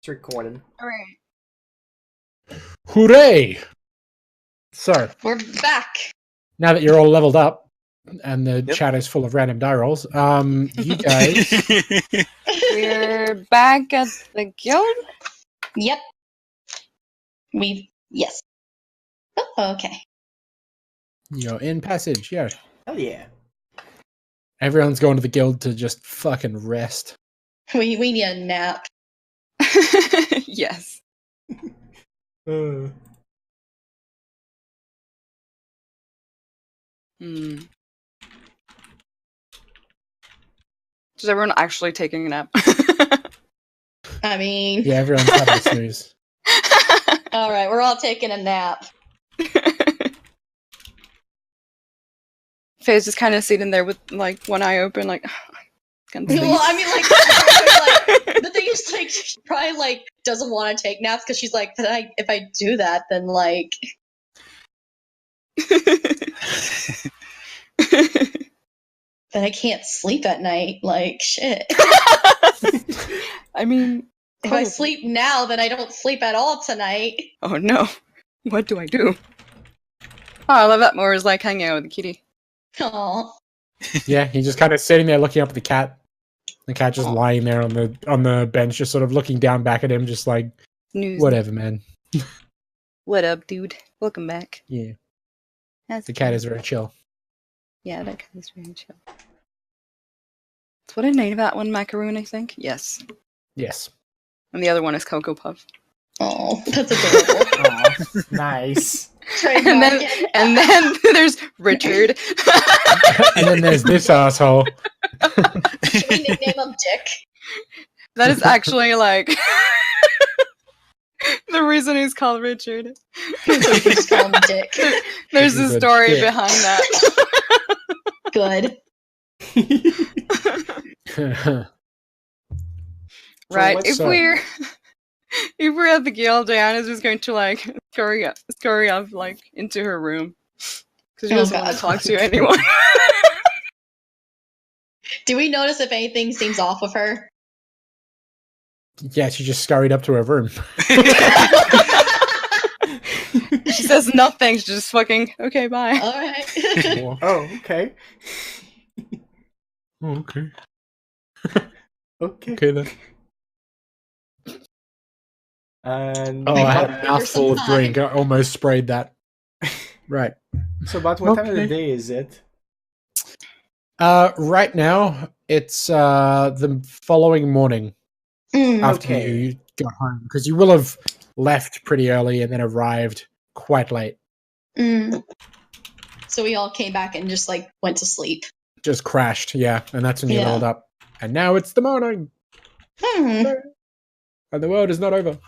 It's recording. Alright. Hooray! So, We're back. now that you're all leveled up, and the chat is full of random die rolls, you guys... We're back at the guild? Yep. Yes. Oh, okay. You're in passage, yeah. Hell yeah. Everyone's going to the guild to just fucking rest. We need a nap. Yes. Uh, Is everyone actually taking a nap? I mean, yeah, everyone's having a snooze. alright, we're all taking a nap. Faye's just kind of sitting there with like one eye open, like. Well, I mean, like, the thing is, like, she probably, like, doesn't want to take naps because she's like, if I do that, then, like... then I can't sleep at night. Like, shit. I mean, if I sleep now, then I don't sleep at all tonight. Oh no, what do I do? Oh, I love that Moira's like hanging out with the kitty. Aww. Yeah, he's just kind of sitting there looking up at the cat. The cat just lying there on the bench, just sort of looking down back at him, just like, whatever, man. What up, dude? Welcome back. Yeah. That's the cat is very chill. Yeah, that cat is very chill. That's what I named that one, Macaroon, I think? Yes. Yes. And the other one is Cocoa Puff. Oh, that's adorable. Aw, nice. And then there's Richard. And then there's this asshole. Should we nickname him Dick? That is actually like the reason he's called Richard. Just call him Dick. There's a story dick. behind that. Good. Right. what's If we're at the guild, Diana's just going to like scurry up like into her room because she doesn't want to talk to anyone. Do we notice if anything seems off with her? Yeah, she just scurried up to her room. She says nothing. She's just fucking okay. Bye. All right. Oh, okay. Oh, okay. Okay. Okay then. And Oh, I had a mouthful of drink. I almost sprayed that. Right. so about what time of the day is it? Right now, it's the following morning after Okay. you got home. Because you will have left pretty early and then arrived quite late. So we all came back and just like went to sleep. Just crashed, yeah. And that's when you Yeah. leveled up. And now it's the morning. And the world is not over.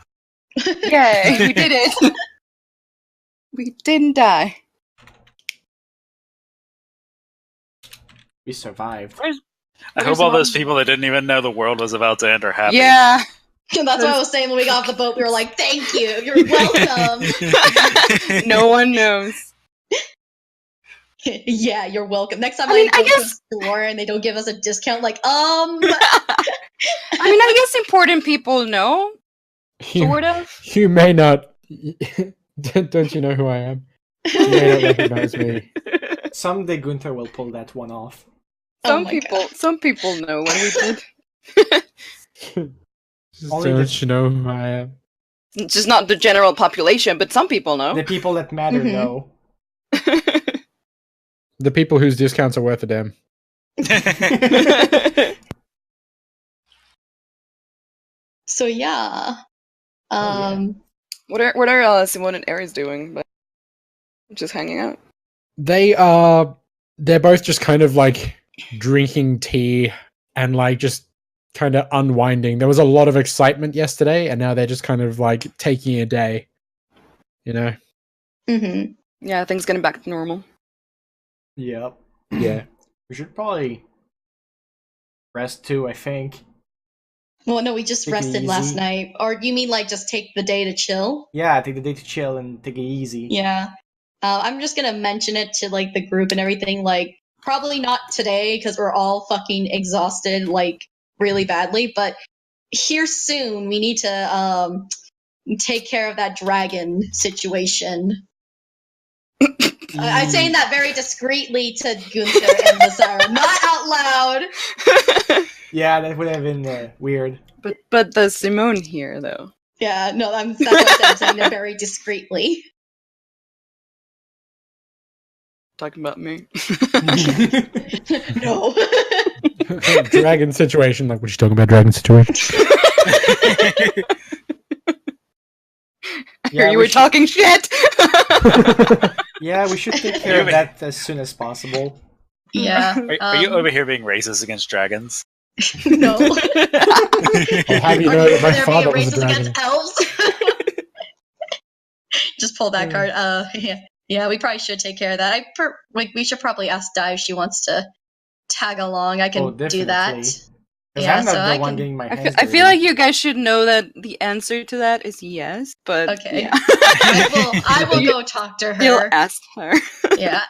Yay! We did it. We didn't die. We survived. I hope all those people that didn't even know the world was about to end are happy. Yeah. And that's what I was saying when we got off the boat. We were like, "Thank you, you're welcome." No one knows. Yeah, you're welcome. Next time I mean, I I go to guess- a store and they don't give us a discount, like, I mean, I guess important people know, sort of. You may not. Don't you know who I am? You may not recognize me. Someday Gunther will pull that one off. Oh my God. Some people know what we did. Only Don't you know who I am? It's just not the general population, but some people know. The people that matter know. The people whose discounts are worth a damn. So yeah. What are Simone and Aries doing? But just hanging out. They're both just kind of like drinking tea and like just kind of unwinding. There was a lot of excitement yesterday, and now they're just kind of like taking a day. You know? Yeah, things getting back to normal. Yep. Yeah. We should probably rest too, I think. Well, no, we just Take it rested last easy. night. Or you mean like just take the day to chill? Yeah, take the day to chill and take it easy. Yeah. I'm just gonna mention it to like the group and everything. Like, probably not today because we're all fucking exhausted, like really badly. But here soon. We need to take care of that dragon situation. I'm saying that very discreetly to Gunther and Lazara, not out loud. Yeah, that would have been weird. But the Simone here, though. Yeah, no, that's what I'm saying it very discreetly. Talking about me. No. Dragon situation. Like, what you talking about? Dragon situation. Yeah, you were talking shit. Yeah, we should take care of that as soon as possible. Yeah. Are you over here being racist against dragons? No. I'll have you know that my father was a dragon. Against elves? Just pull that card. Yeah, we probably should take care of that. We should probably ask Di if she wants to tag along. I can do that. Yeah, I'm not the one getting my hands I feel like you guys should know that the answer to that is yes, but okay. Yeah. I will go talk to her. You'll ask her. Yeah.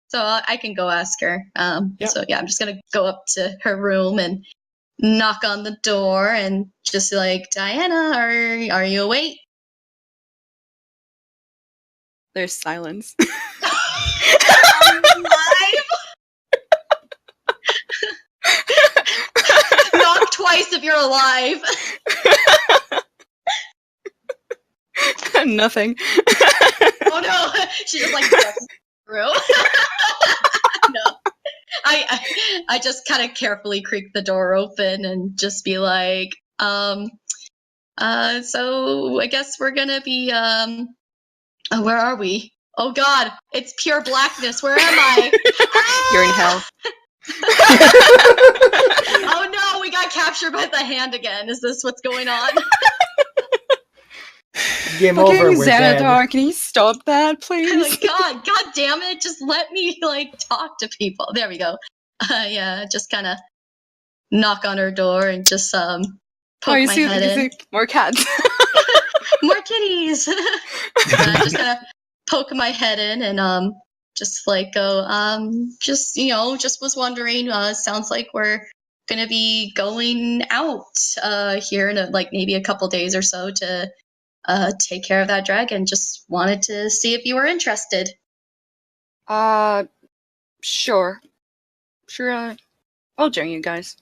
So I can go ask her. So yeah, I'm just gonna go up to her room and knock on the door and just like, Diana, are you awake? There's silence. Knock twice if you're alive. Nothing. Oh no, she just like walks through. No, I just kind of carefully creak the door open and just be like, so I guess we're gonna be where are we? Oh God, it's pure blackness. Where am I? You're in hell. Oh no, we got captured by the hand again. Is this what's going on? Game over. We're Xanatar, dead. can you stop that, please? Like, God damn it! Just let me like talk to people. There we go. Yeah, just kind of knock on her door and just poke you my see, head in. more cats. More kitties. Just kind of poke my head in and just like go just just was wondering. Sounds like we're gonna be going out here in like maybe a couple days or so to take care of that dragon. Just wanted to see if you were interested. Sure. I'll join you guys.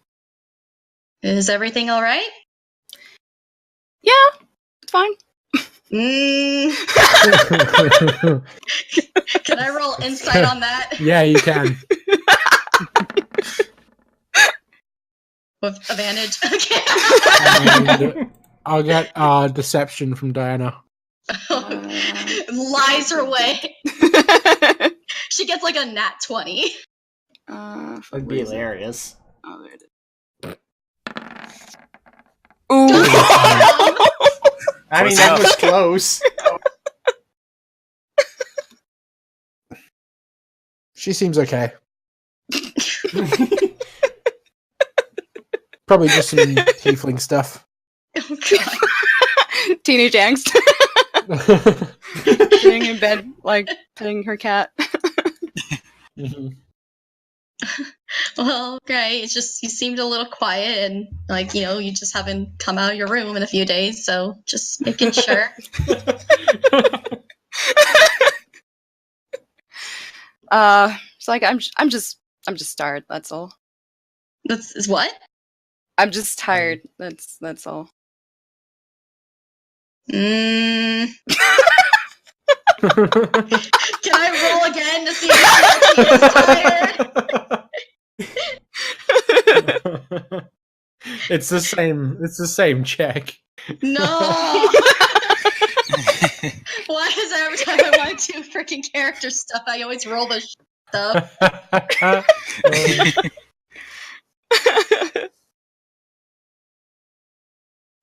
Is everything all right? Yeah, it's fine. Can I roll insight on that? Yeah, you can. With advantage? Okay. And I'll get deception from Diana. Lies her way. She gets like a nat 20. That'd be hilarious. Oh, there it is. Damn. I mean, that was close. She seems okay. Probably just some tiefling stuff. Oh God. Teenage angst. Sitting in bed, like petting her cat. Mhm. Well, great. It's just you seemed a little quiet and like, you just haven't come out of your room in a few days, so just making sure. It's like I'm just tired, that's all. That's is what? I'm just tired. That's all. Can I roll again to see if she is tired? It's the same. It's the same check. No. Why is every time I want to do freaking character stuff, I always roll this stuff?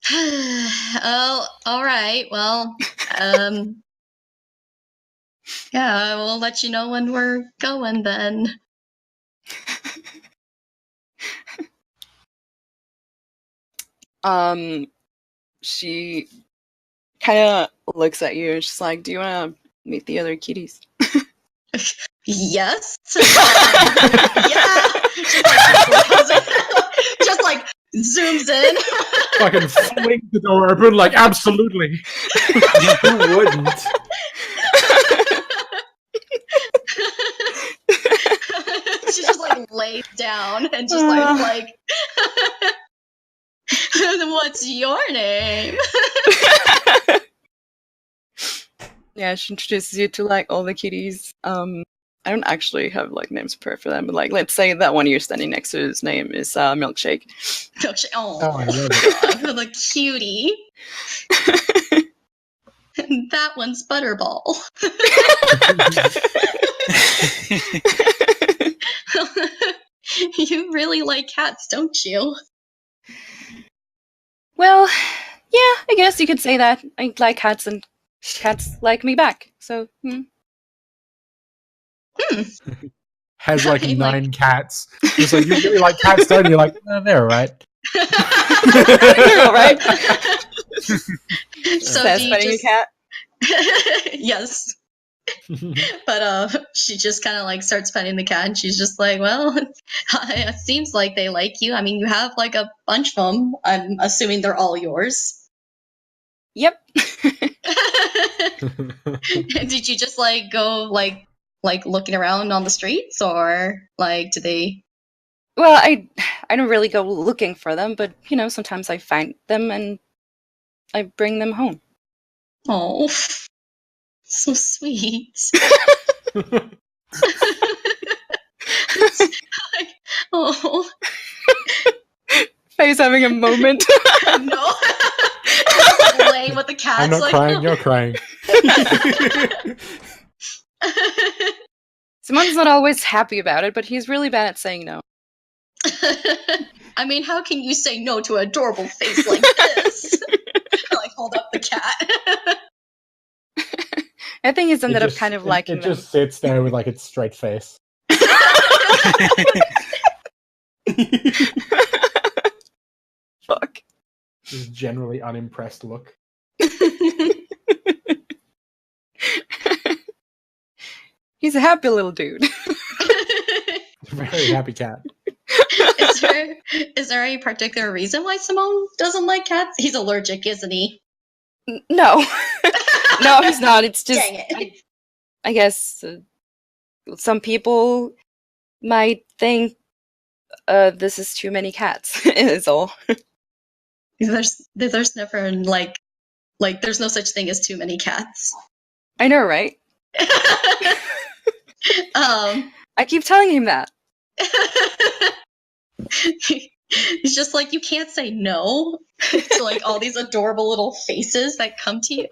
Oh, all right. Well, yeah, we'll let you know when we're going then. She kind of looks at you and she's like, "Do you want to meet the other kitties?" Yes. Yeah. Just like zooms in. Fucking fling the door open, like, absolutely. Who wouldn't? She just like lays down and just like what's your name? Yeah, she introduces you to like all the kitties. I don't actually have like names prepared for them, but like let's say that one you're standing next to, his name is Milkshake. Milkshake. Oh, I love it. God, the cutie. That one's Butterball. You really like cats, don't you? Well, yeah, I guess you could say that. I like cats and cats like me back. So, Has like I mean, 9 cats. It's like, you really like cats, don't you? Like, they're alright. They're alright. So Says do you petting just... a cat. Yes. But she just kind of like starts petting the cat, and she's just like, well, it seems like they like you. I mean, you have like a bunch of them. I'm assuming they're all yours. Yep. Did you just like go like looking around on the streets, or like do they? Well, I don't really go looking for them, but you know, sometimes I find them and I bring them home. Oh, so sweet. Like, oh Faye's having a moment. no. Playing with the cats. I'm not like, crying, you're crying. Simon's not always happy about it, but he's really bad at saying no. I mean, how can you say no to an adorable face like this? Like, hold up the cat. I think he's ended up kind of liking it them. just sits there with like its straight face. Fuck. This generally unimpressed look. He's a happy little dude. Very happy cat. Is there any particular reason why Simone doesn't like cats? He's allergic, isn't he? No. No, he's not. It's just, Dang it. I guess some people might think this is too many cats, is all. There's never like there's no such thing as too many cats. I know, right? I keep telling him that. He's just like, you can't say no to like all these adorable little faces that come to you.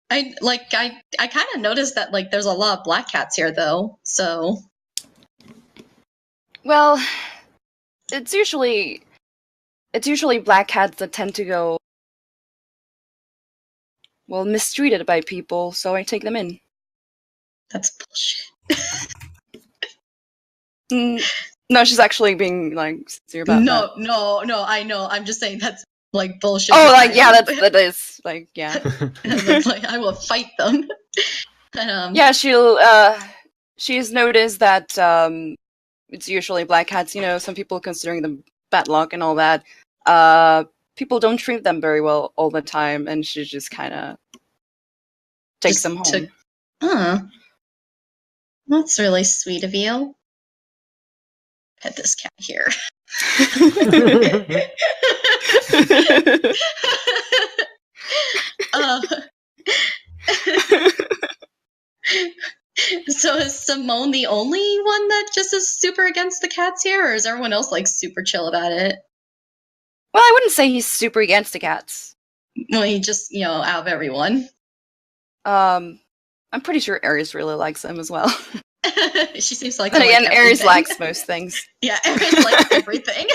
I kind of noticed that like there's a lot of black cats here though. So, well, it's usually black cats that tend to go, well, mistreated by people, so I take them in. that's bullshit. No, she's actually being like sincere about that. No, I know. I'm just saying that's like bullshit. Oh, like yeah, that is like yeah. That's like I will fight them. And, yeah, she's noticed that it's usually black cats. You know, some people considering them bad luck and all that. People don't treat them very well all the time, and she just kind of takes them home. That's really sweet of you. Pet this cat here. So is Simone the only one that just is super against the cats here, or is everyone else like super chill about it? Well, I wouldn't say he's super against the cats. Well, he just, out of everyone. I'm pretty sure Aries really likes them as well. She seems like. But again, Aries likes most things. Yeah, Aries likes everything.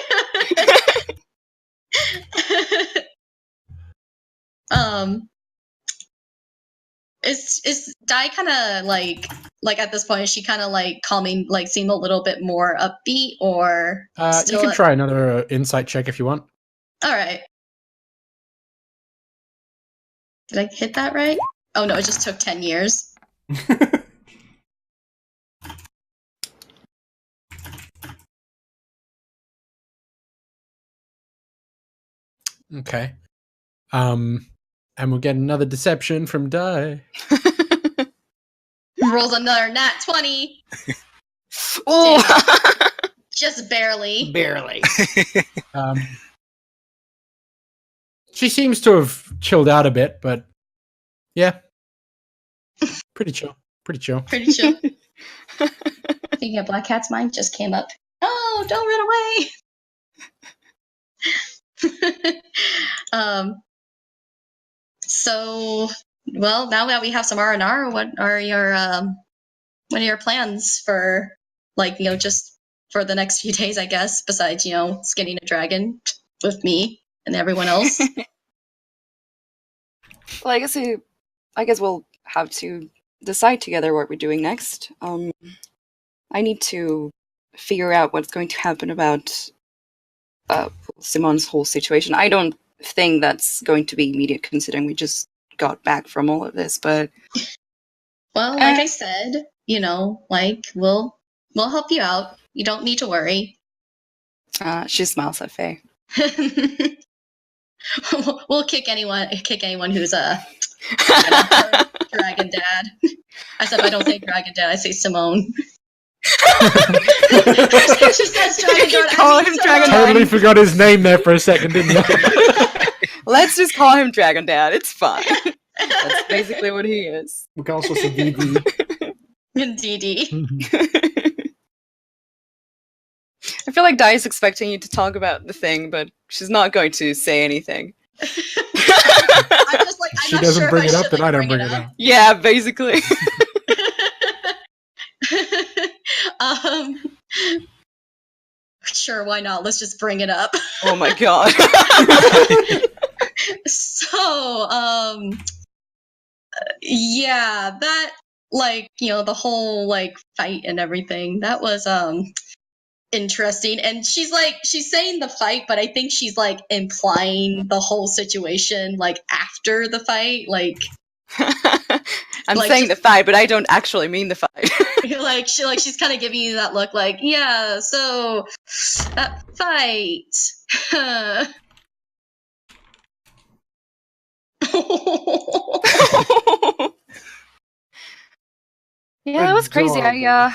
Is Dai kind of like at this point? Is she kind of like calming, like seem a little bit more upbeat, or? You can try another insight check if you want. All right. Did I hit that right? Oh no, it just took 10 years. Okay. And we'll get another deception from Die. Rolls another nat 20. Oh! Just barely. Barely. She seems to have chilled out a bit, but yeah. Pretty chill. Pretty chill. Pretty chill. Thinking of Black Cat's mind just came up. Oh, don't run away. So, well, now that we have some R&R, what are your plans for, like, just for the next few days, I guess, besides, skinning a dragon with me and everyone else? Well, I guess we'll have to decide together what we're doing next. I need to figure out what's going to happen about Simon's whole situation. I don't think that's going to be immediate, considering we just got back from all of this. But well, like I said, we'll help you out. You don't need to worry. She smiles at Faye. We'll kick anyone who's a dragon dad. I said I don't say dragon dad. I say Simone. She says dragon dad. Call him dragon dad. Totally forgot his name there for a second, didn't you? Let's just call him Dragon Dad. It's fine. That's basically what he is. We can also say DD. DD. I feel like Di is expecting you to talk about the thing, but she's not going to say anything. I'm just like, She doesn't bring it up, then I don't bring it up. Yeah, basically. Sure, why not? Let's just bring it up. Oh my god. So, yeah, that, the whole, fight and everything, that was, interesting. And she's saying the fight, but I think she's, implying the whole situation, after the fight, I'm saying the fight, but I don't actually mean the fight. she's kind of giving you that look, yeah, so, that fight. Yeah, that was crazy. Adorable.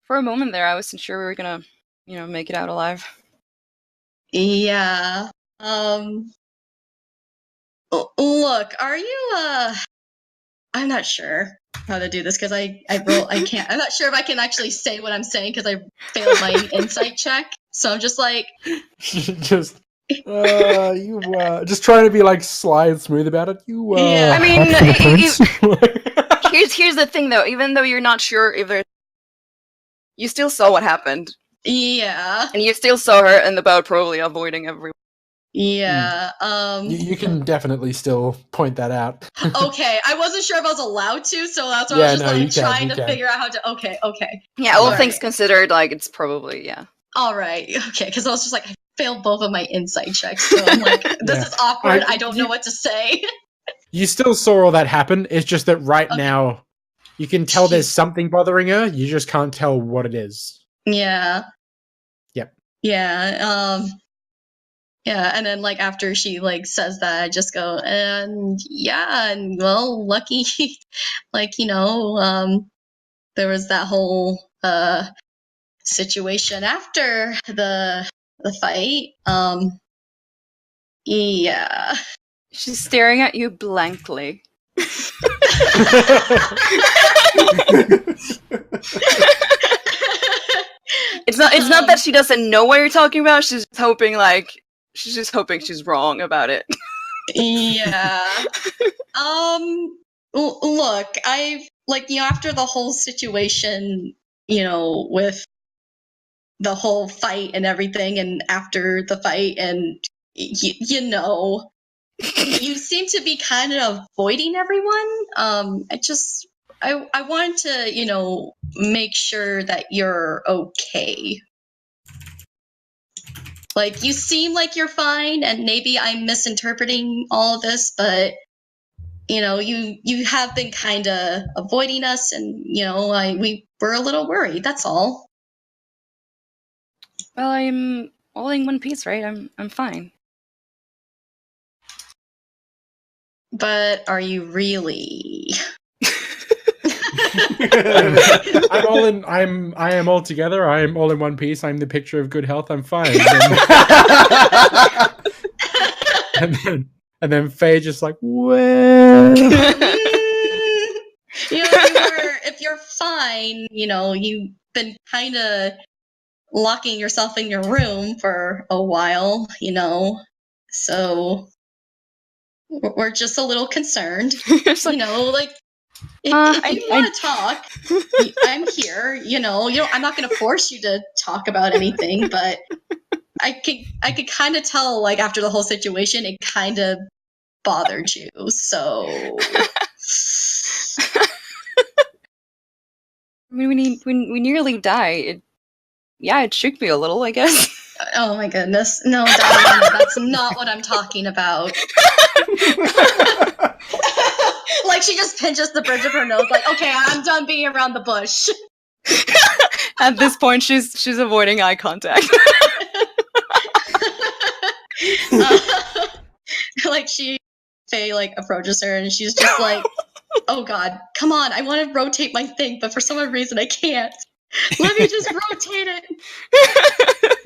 For a moment there, I wasn't sure we were gonna, make it out alive. Yeah. Look, are you, I'm not sure how to do this because I can't. I'm not sure if I can actually say what I'm saying because I failed my insight check. So I'm just just trying to be sly and smooth about it. Yeah. I mean, Prince? here's the thing though. Even though you're not sure if there's, you still saw what happened. Yeah. And you still saw her in the boat, probably avoiding everyone. Yeah. You can definitely still point that out. Okay, I wasn't sure if I was allowed to, so that's why Yeah, I was no, you just can, trying you to can. figure out how to. Okay. Yeah, all Alright. things considered, it's probably, yeah. All right. Okay, because I was just I failed both of my insight checks, so I'm this is awkward. I don't know what to say. You still saw all that happen. It's just that right Okay. now, you can tell there's something bothering her. You just can't tell what it is. Yeah. Yep. Yeah. Yeah, and then after she says that, I just go, and yeah, and well, lucky, there was that whole situation after the fight. Yeah. She's staring at you blankly. It's not that she doesn't know what you're talking about. She's just hoping she's wrong about it. Yeah. Look, I've after the whole situation, with the whole fight and everything, and after the fight, and you seem to be kind of avoiding everyone. I wanted to, make sure that you're okay. You seem like you're fine, and maybe I'm misinterpreting all of this, but you have been kind of avoiding us, and we were a little worried. That's all. Well, I'm all in one piece, right? I'm fine. But are you really? I'm all in. I am all together. I am all in one piece. I'm the picture of good health. I'm fine. And then Faye just like, well, if you're fine, you've been kind of locking yourself in your room for a while, so we're just a little concerned. If you want to talk, I'm here. I'm not going to force you to talk about anything, but I could kind of tell, like, after the whole situation, it kind of bothered you. So, I mean, we nearly died. It shook me a little, I guess. Oh my goodness, no, Diana, that's not what I'm talking about. Like, she just pinches the bridge of her nose, like, okay, I'm done being around the bush. At this point, she's avoiding eye contact. Like, Faye, like, approaches her, and she's just like, oh god, come on, I want to rotate my thing, but for some reason I can't. Let me just rotate it.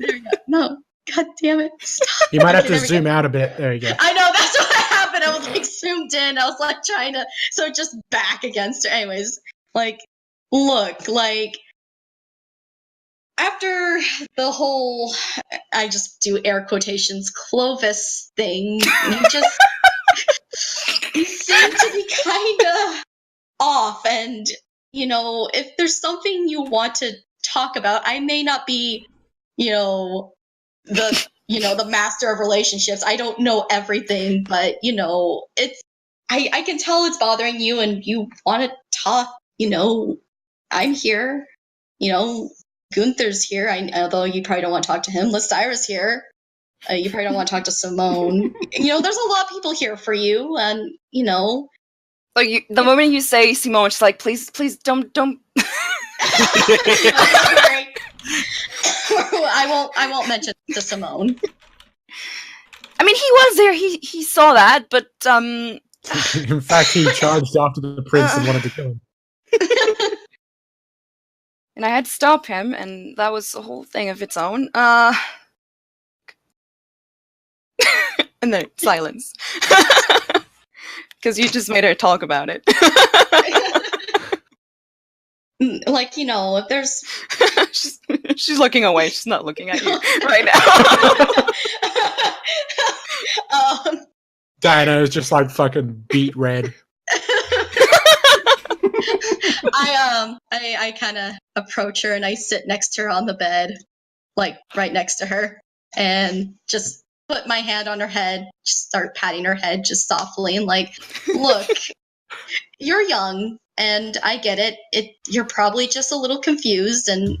There we go. No, god damn it. Stop. You might have to zoom out a bit. There you go. I know, that's what happened. I was like zoomed in. I was like trying to, so just back against her. Anyways, like, look, like, after the whole, I just do air quotations, Clovis thing, you seem to be kind of off, and if there's something you want to talk about, I may not be the master of relationships. I don't know everything, but it's I can tell it's bothering you, and you want to talk. I'm here. Gunther's here. Although you probably don't want to talk to him. Lystyra's here. You probably don't want to talk to Simone. There's a lot of people here for you, and Like, the moment you say Simone, she's like, please don't. I won't mention to Simone. I mean, he was there. He saw that, but In fact, he charged after the prince and wanted to kill him. And I had to stop him, and that was a whole thing of its own. And then silence. Because you just made her talk about it. Like, if there's... she's looking away. She's not looking at you right now. Diana is just like fucking beet red. I kind of approach her, and I sit next to her on the bed, like right next to her, and just put my hand on her head, just start patting her head just softly, and like, look, you're young, and I get it. You're probably just a little confused, and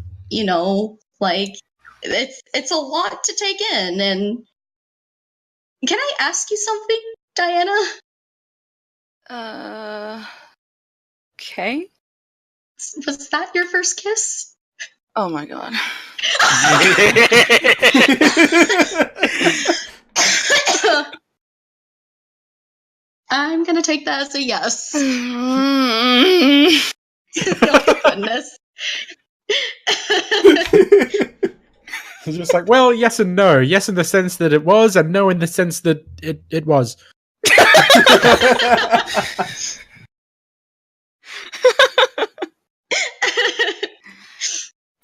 like, it's a lot to take in. And can I ask you something, Diana? Okay. Was that your first kiss? Oh my god. I'm gonna take that as a yes. Oh goodness. It's just like, well, yes and no. Yes in the sense that it was, and no in the sense that it was.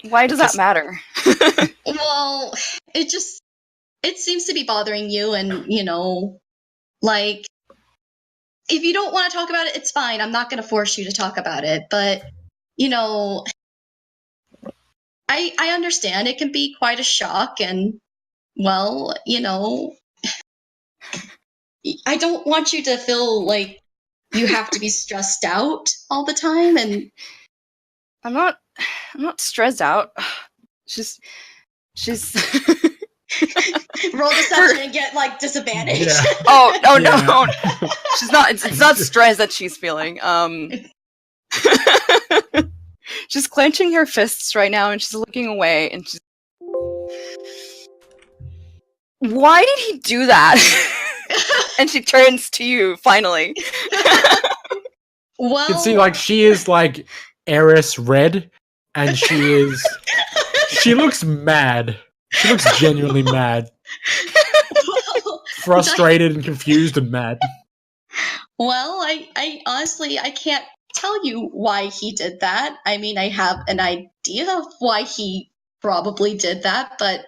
Why does that matter? Well, it seems to be bothering you, and like, if you don't want to talk about it, it's fine. I'm not going to force you to talk about it, but I understand it can be quite a shock, and well, I don't want you to feel like you have to be stressed out all the time, and I'm not stressed out. She's Roll deception and get like disadvantage. Yeah. Oh no, Yeah. no, she's not. It's not stress that she's feeling. She's clenching her fists right now, and she's looking away, and she's. Why did he do that? And she turns to you finally. Well, You can see, like, she is like Eris red, and she looks mad. She looks genuinely mad, well, frustrated and confused and mad. well, I honestly I can't tell you why he did that. I mean, I have an idea of why he probably did that, but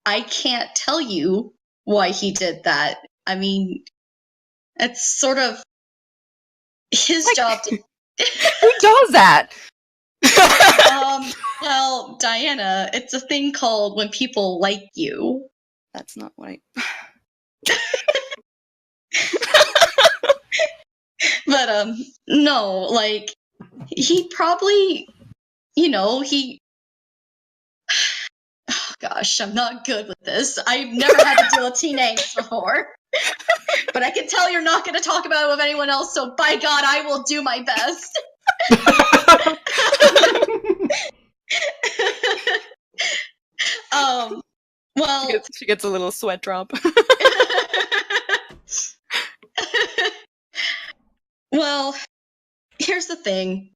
I can't tell you why he did that. I mean, it's sort of his job to. Who does that? Well, Diana, it's a thing called when people like you. That's not what I. But no, like he probably, he. Oh, gosh, I'm not good with this. I've never had to deal with teenagers before. But I can tell you're not going to talk about it with anyone else, so by God, I will do my best. Well, She gets a little sweat drop. well, here's the thing.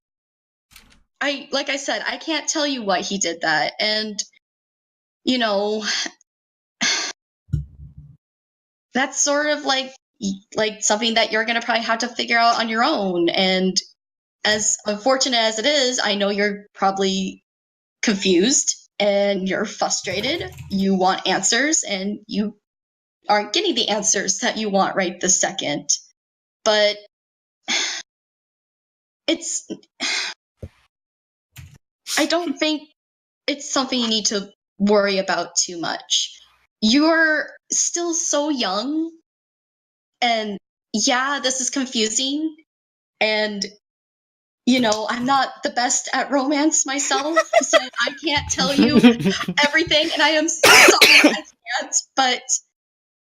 Like I said, I can't tell you why he did that, and that's sort of like something that you're gonna probably have to figure out on your own. And as unfortunate as it is, I know you're probably confused and you're frustrated. You want answers, and you aren't getting the answers that you want right this second. But I don't think it's something you need to worry about too much. You're still so young, and yeah, this is confusing, and I'm not the best at romance myself, so I can't tell you everything, and I am so sorry I can't, but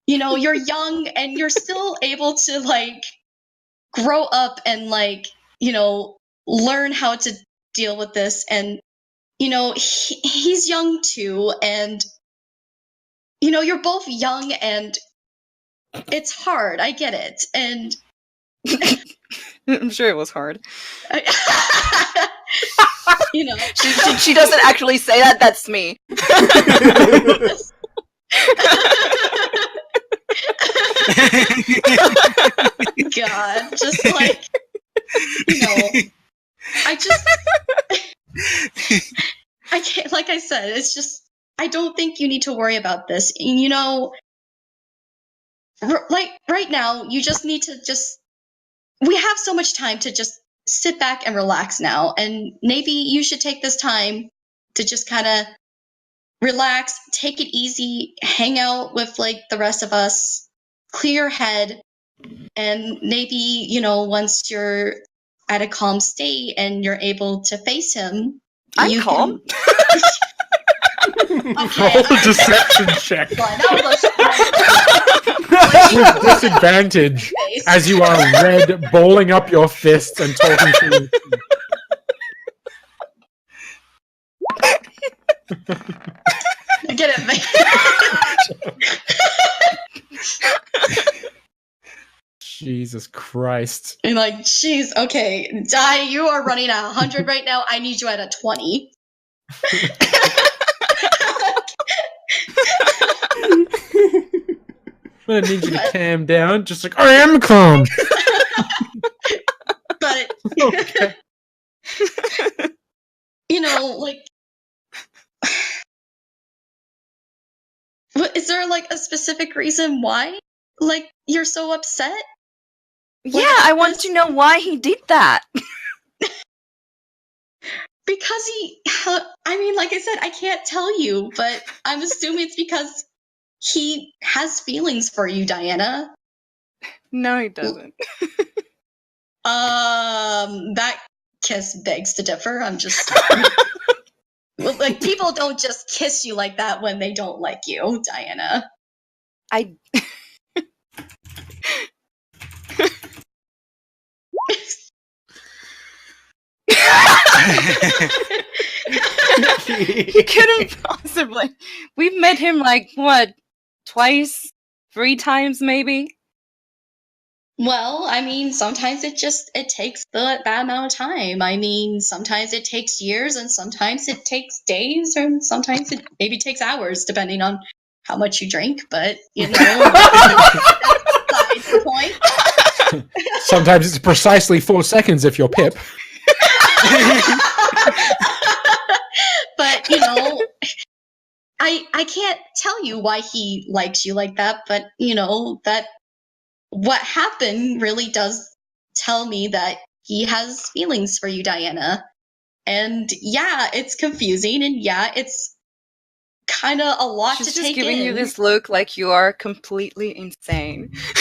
you're young and you're still able to like grow up and like learn how to deal with this. And he's young too, and you're both young, and it's hard. I get it. And I'm sure it was hard. you know, She doesn't actually say that. That's me. God, just like I can't. Like I said, it's just I don't think you need to worry about this. And, like right now, you just need to we have so much time to just sit back and relax now. And maybe you should take this time to just kind of relax, take it easy, hang out with like the rest of us, clear your head, and maybe, once you're at a calm state and you're able to face him, I'm calm. Okay. Roll a deception check. That With disadvantage as you are red, balling up your fists and talking to your teeth. Get it, man. Jesus Christ. And like, jeez, okay, Di, you are running at 100 right now. I need you at a 20. I need you to calm down. Just like, I am calm. But, Okay. like, is there like a specific reason why, like, you're so upset? Yeah, I want to know why he did that. Because like I said, I can't tell you, but I'm assuming it's because he has feelings for you, Diana. No, he doesn't. That kiss begs to differ. I'm just like Like, people don't just kiss you like that when they don't like you, Diana. I he couldn't possibly. We've met him like what, twice, 3 times maybe. Well, I mean, sometimes it takes that amount of time. I mean, sometimes it takes years, and sometimes it takes days, and sometimes it maybe takes hours, depending on how much you drink. But you know, that's besides the point. Sometimes it's precisely 4 seconds if you're Pip. But you know, I can't tell you why he likes you like that. But you know that what happened really does tell me that he has feelings for you, Diana. And yeah, it's confusing, and yeah, it's kind of a lot She's to just take giving in. you this look like you are completely insane. It's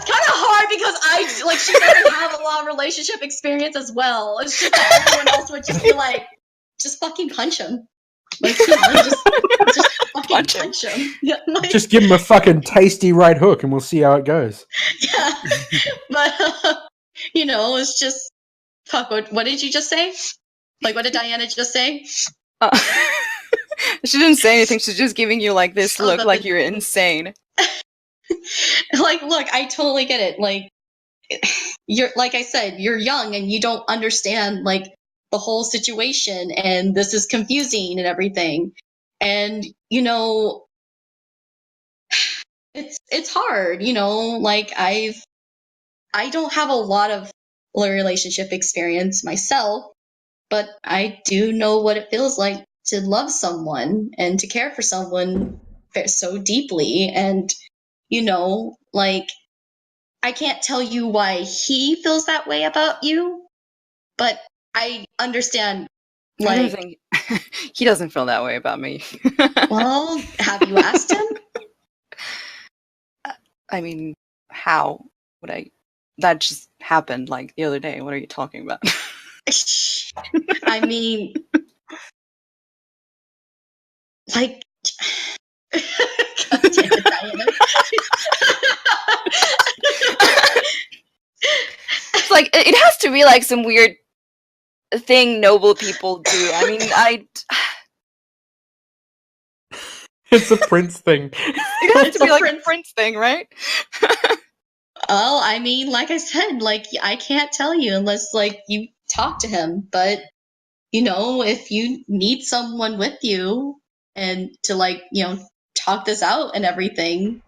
kind of hard because she doesn't have a lot of relationship experience as well. It's just that everyone else would just be like, just fucking punch him. Like, you know, just fucking punch him. Yeah, like, Just give him a fucking tasty right hook and we'll see how it goes. yeah. But, you know, it's just, fuck, what did you just say? Like, what did Diana just say? She didn't say anything. She's just giving you like this Oh, look like you're insane. Like, look, I totally get it. Like, you're, like I said, you're young and you don't understand like the whole situation, and this is confusing and everything. And you know, it's hard. You know, like I don't have a lot of relationship experience myself, but I do know what it feels like to love someone and to care for someone so deeply. And you know, like, I can't tell you why he feels that way about you, but I understand. I don't Like, think he doesn't feel that way about me. well, have you asked him? I mean, how would I? That just happened like the other day. What are you talking about? I mean, like, God damn it, Diana. It's like it has to be like some weird thing noble people do. I mean, It's a Prince thing. it has to be like a Prince thing, right? Well, I mean, like I said, like, I can't tell you unless like you talk to him. But you know, if you need someone with you and to, like, you know, talk this out and everything,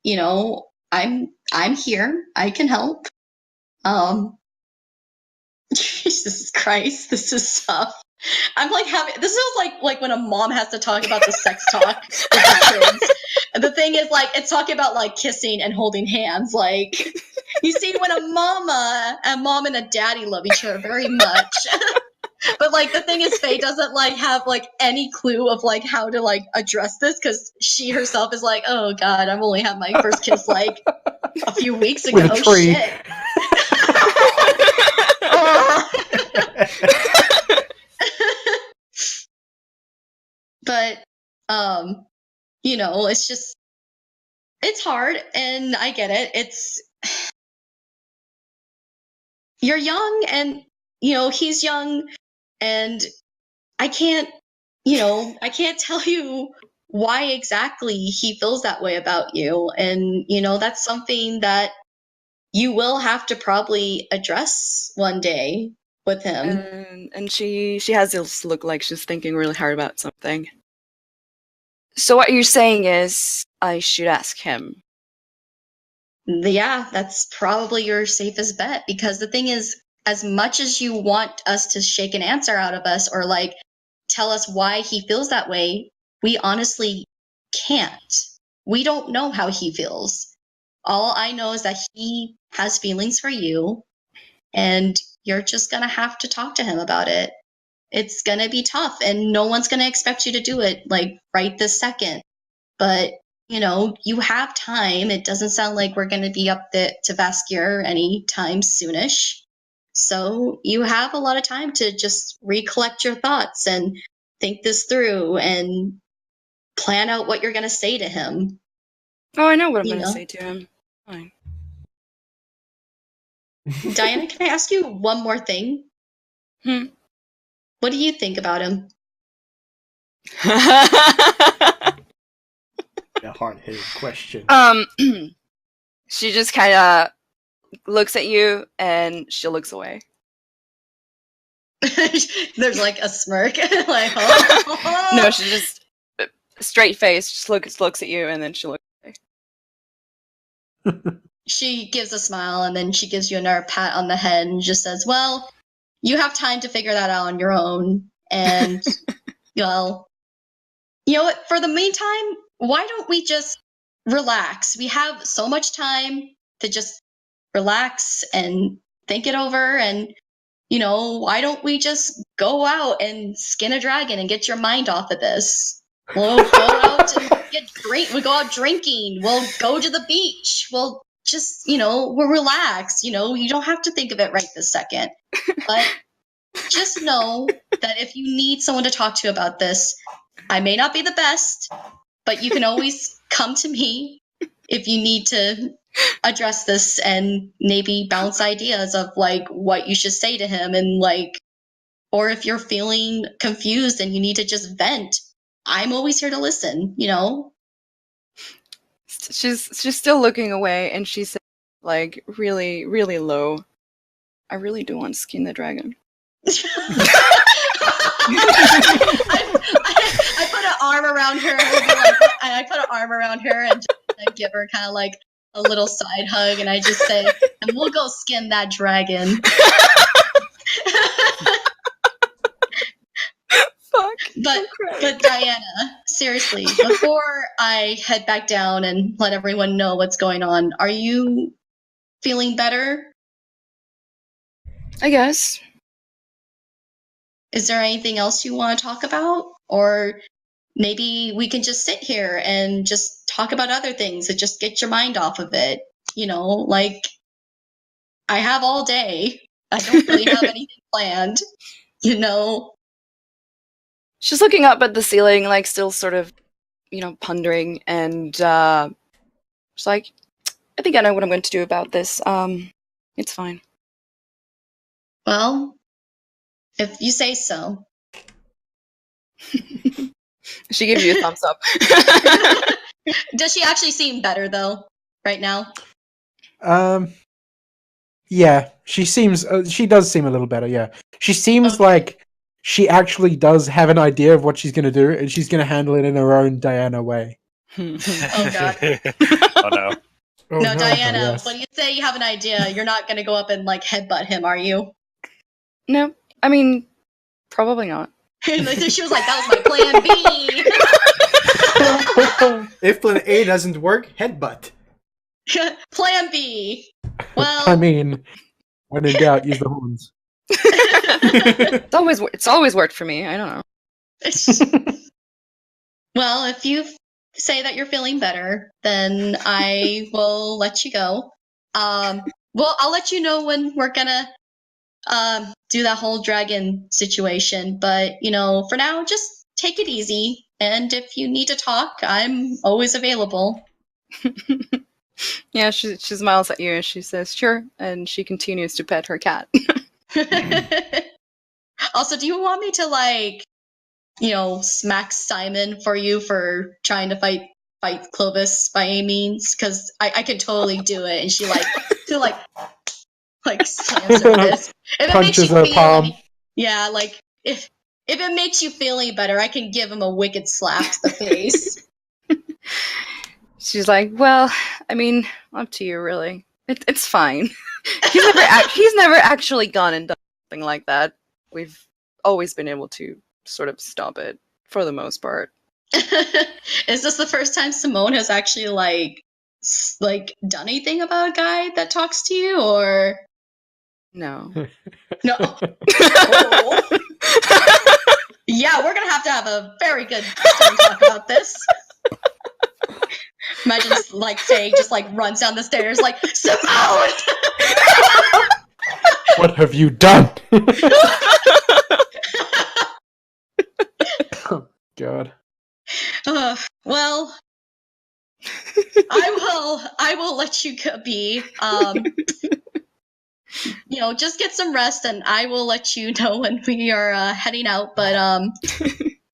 you know, I'm here. I can help. Jesus Christ, this is tough. I'm like this is like when a mom has to talk about the sex talk with her kids. And the thing is, like, it's talking about like kissing and holding hands. Like, you see, when a mom and a daddy love each other very much. But like the thing is, Faye doesn't like have like any clue of like how to like address this, because she herself is like, oh god, I've only had my first kiss like a few weeks ago. With a tree. Shit. But you know, it's hard, and I get it. You're young, and you know, he's young, and I can't tell you why exactly he feels that way about you. And you know, that's something that you will have to probably address one day with him. And she has this look like she's thinking really hard about something. So what you're saying is I should ask him. Yeah, that's probably your safest bet, because the thing is, as much as you want us to shake an answer out of us or like tell us why he feels that way, we honestly can't. We don't know how he feels. All I know is that he has feelings for you, and you're just going to have to talk to him about it. It's going to be tough, and no one's going to expect you to do it like right this second. But you know, you have time. It doesn't sound like we're going to be up to Vaskier anytime soonish. So you have a lot of time to just recollect your thoughts and think this through and plan out what you're going to say to him. Oh, I know what I'm You going to know. say to him. Fine. Diana, can I ask you one more thing? Hmm. What do you think about him? A hard-hitting question. She just kind of looks at you and she looks away. There's like a smirk. Like, oh. No, she just straight face, just looks at you and then she looks away. She gives a smile and then she gives you another pat on the head and just says, well, you have time to figure that out on your own. And, well, you know what? For the meantime, why don't we just relax? We have so much time to just relax and think it over. And, you know, why don't we just go out and skin a dragon and get your mind off of this? We'll go out and we'll go out drinking. We'll go to the beach. We'll just, you know, we'll relax. You know, you don't have to think of it right this second. But just know that if you need someone to talk to about this, I may not be the best, but you can always come to me if you need to address this and maybe bounce ideas of like what you should say to him, and like, or if you're feeling confused and you need to just vent, I'm always here to listen, you know? She's still looking away and she said, like, really, really low, I really do want to skin the dragon. I put an arm around her and I put an arm around her and just give her kind of like a little side hug, and I just say, and we'll go skin that dragon. Fuck. But Diana, seriously, before I head back down and let everyone know what's going on, are you feeling better? I guess. Is there anything else you want to talk about? Or maybe we can just sit here and just talk about other things and just get your mind off of it. You know, like, I have all day. I don't really have anything planned, you know? She's looking up at the ceiling, like, still sort of, you know, pondering, and she's like, I think I know what I'm going to do about this. It's fine. Well, if you say so. She gives you a thumbs up. Does she actually seem better, though, right now? Yeah, she seems. She does seem a little better. Yeah, she seems like she actually does have an idea of what she's going to do, and she's going to handle it in her own Diana way. Oh, God. Oh, no. Oh, No, Diana, yes. when you say you have an idea, you're not going to go up and, like, headbutt him, are you? No, I mean, probably not. She was like, that was my plan B. If plan A doesn't work, headbutt. Plan B. Well, I mean, when in doubt, use the horns. It's always worked for me. I don't know. well, if you say that you're feeling better, then I will let you go. Well, I'll let you know when we're gonna do that whole dragon situation. But, you know, for now, just take it easy. And if you need to talk, I'm always available. Yeah, she smiles at you and she says, sure, and she continues to pet her cat. Also, do you want me to, like, you know, smack Simon for you for trying to fight Clovis by any means? Because I could totally do it. And she slams her fist. If it makes you Punches her palm. yeah, like, if it makes you feel any better, I can give him a wicked slap to the face. She's like, well, I mean, up to you, really. It's fine. He's never actually gone and done something like that. We've always been able to sort of stop it, for the most part. Is this the first time Simone has actually, like done anything about a guy that talks to you, or... No. No. Oh. Yeah, we're gonna have a very good talk about this. Imagine Faye just runs down the stairs like, Simone! What have you done? Oh, God. Well, I will let you be. Just get some rest, and I will let you know when we are heading out. But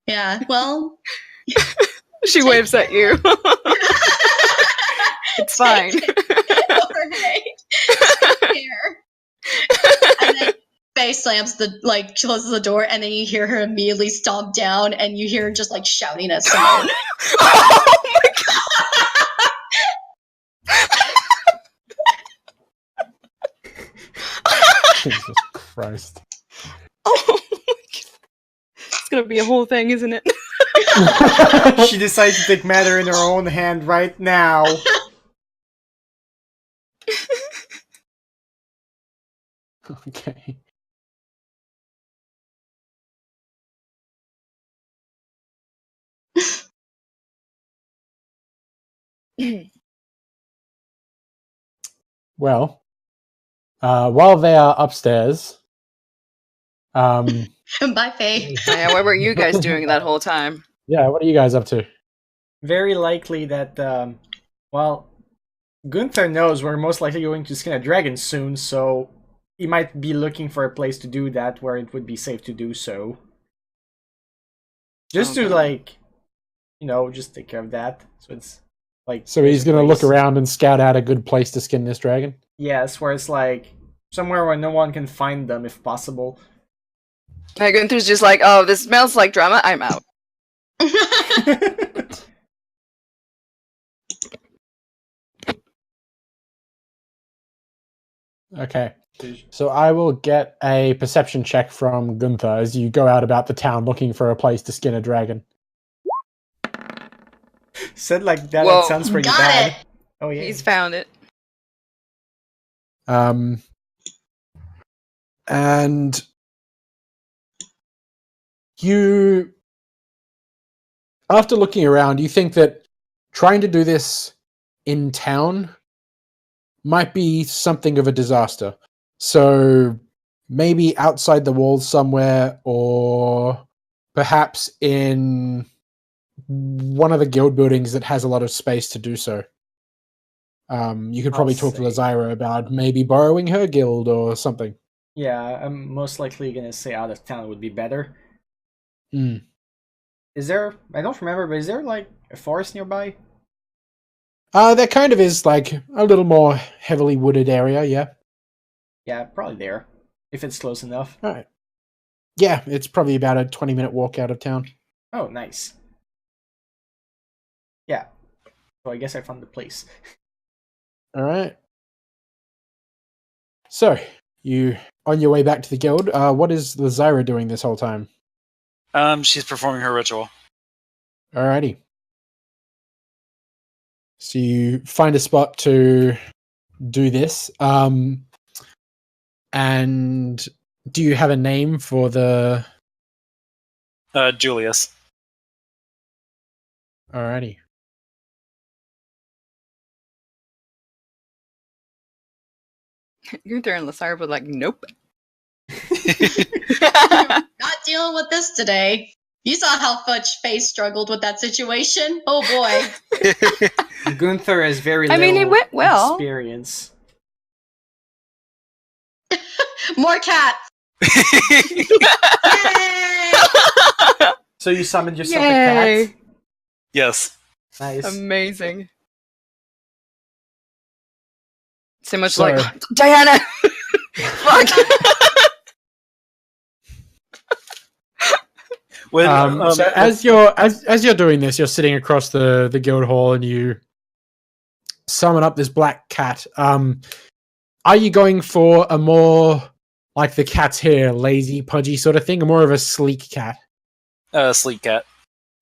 yeah. Well, She waves at you. It's fine. Alright. Take care. And then Faye slams closes the door, and then you hear her immediately stomp down, and you hear her just shouting at someone. Oh my Jesus Christ. Oh my God. It's gonna be a whole thing, isn't it? She decides to take matter in her own hand right now. Okay. Well, while they are upstairs, Bye, Faye. Yeah, what were you guys doing that whole time? yeah, what are you guys up to? Very likely that, Gunther knows we're most likely going to skin a dragon soon, so he might be looking for a place to do that where it would be safe to do so. Just to, just take care of that. So it's So he's there's a gonna look place. around and scout out a good place to skin this dragon? Yes, where it's somewhere where no one can find them if possible. Gunther's just like, oh, this smells like drama, I'm out. Okay. So I will get a perception check from Gunther as you go out about the town looking for a place to skin a dragon. Said like that, Whoa. that sounds pretty Got bad. it. Oh yeah. He's found it. And you, after looking around, you think that trying to do this in town might be something of a disaster. So maybe outside the walls somewhere, or perhaps in one of the guild buildings that has a lot of space to do so. You could probably talk to Lazira about maybe borrowing her guild or something. Yeah, I'm most likely gonna say out of town would be better. Mm. Is there? I don't remember, but is there a forest nearby? There kind of is a little more heavily wooded area, yeah. Yeah, probably there, if it's close enough. All right. Yeah, it's probably about a 20-minute walk out of town. Oh, nice. Yeah. So I guess I found the place. All right. So, you on your way back to the guild. What is Lazira doing this whole time? She's performing her ritual. Alrighty. So you find a spot to do this. And do you have a name for the... Julius. Alrighty. Gunther and Lazira were like, nope. Not dealing with this today. You saw how much Faye struggled with that situation. Oh boy. Gunther has very I little mean, it went well. experience. More cats. Yay! So you summoned yourself Yay. a cat? Yes. Nice. Amazing. So much So- like, Diana! Fuck! When, So as you're doing this, you're sitting across the guild hall and you summon up this black cat. Are you going for a more like the cat's hair, lazy, pudgy sort of thing, or more of a sleek cat? Sleek cat.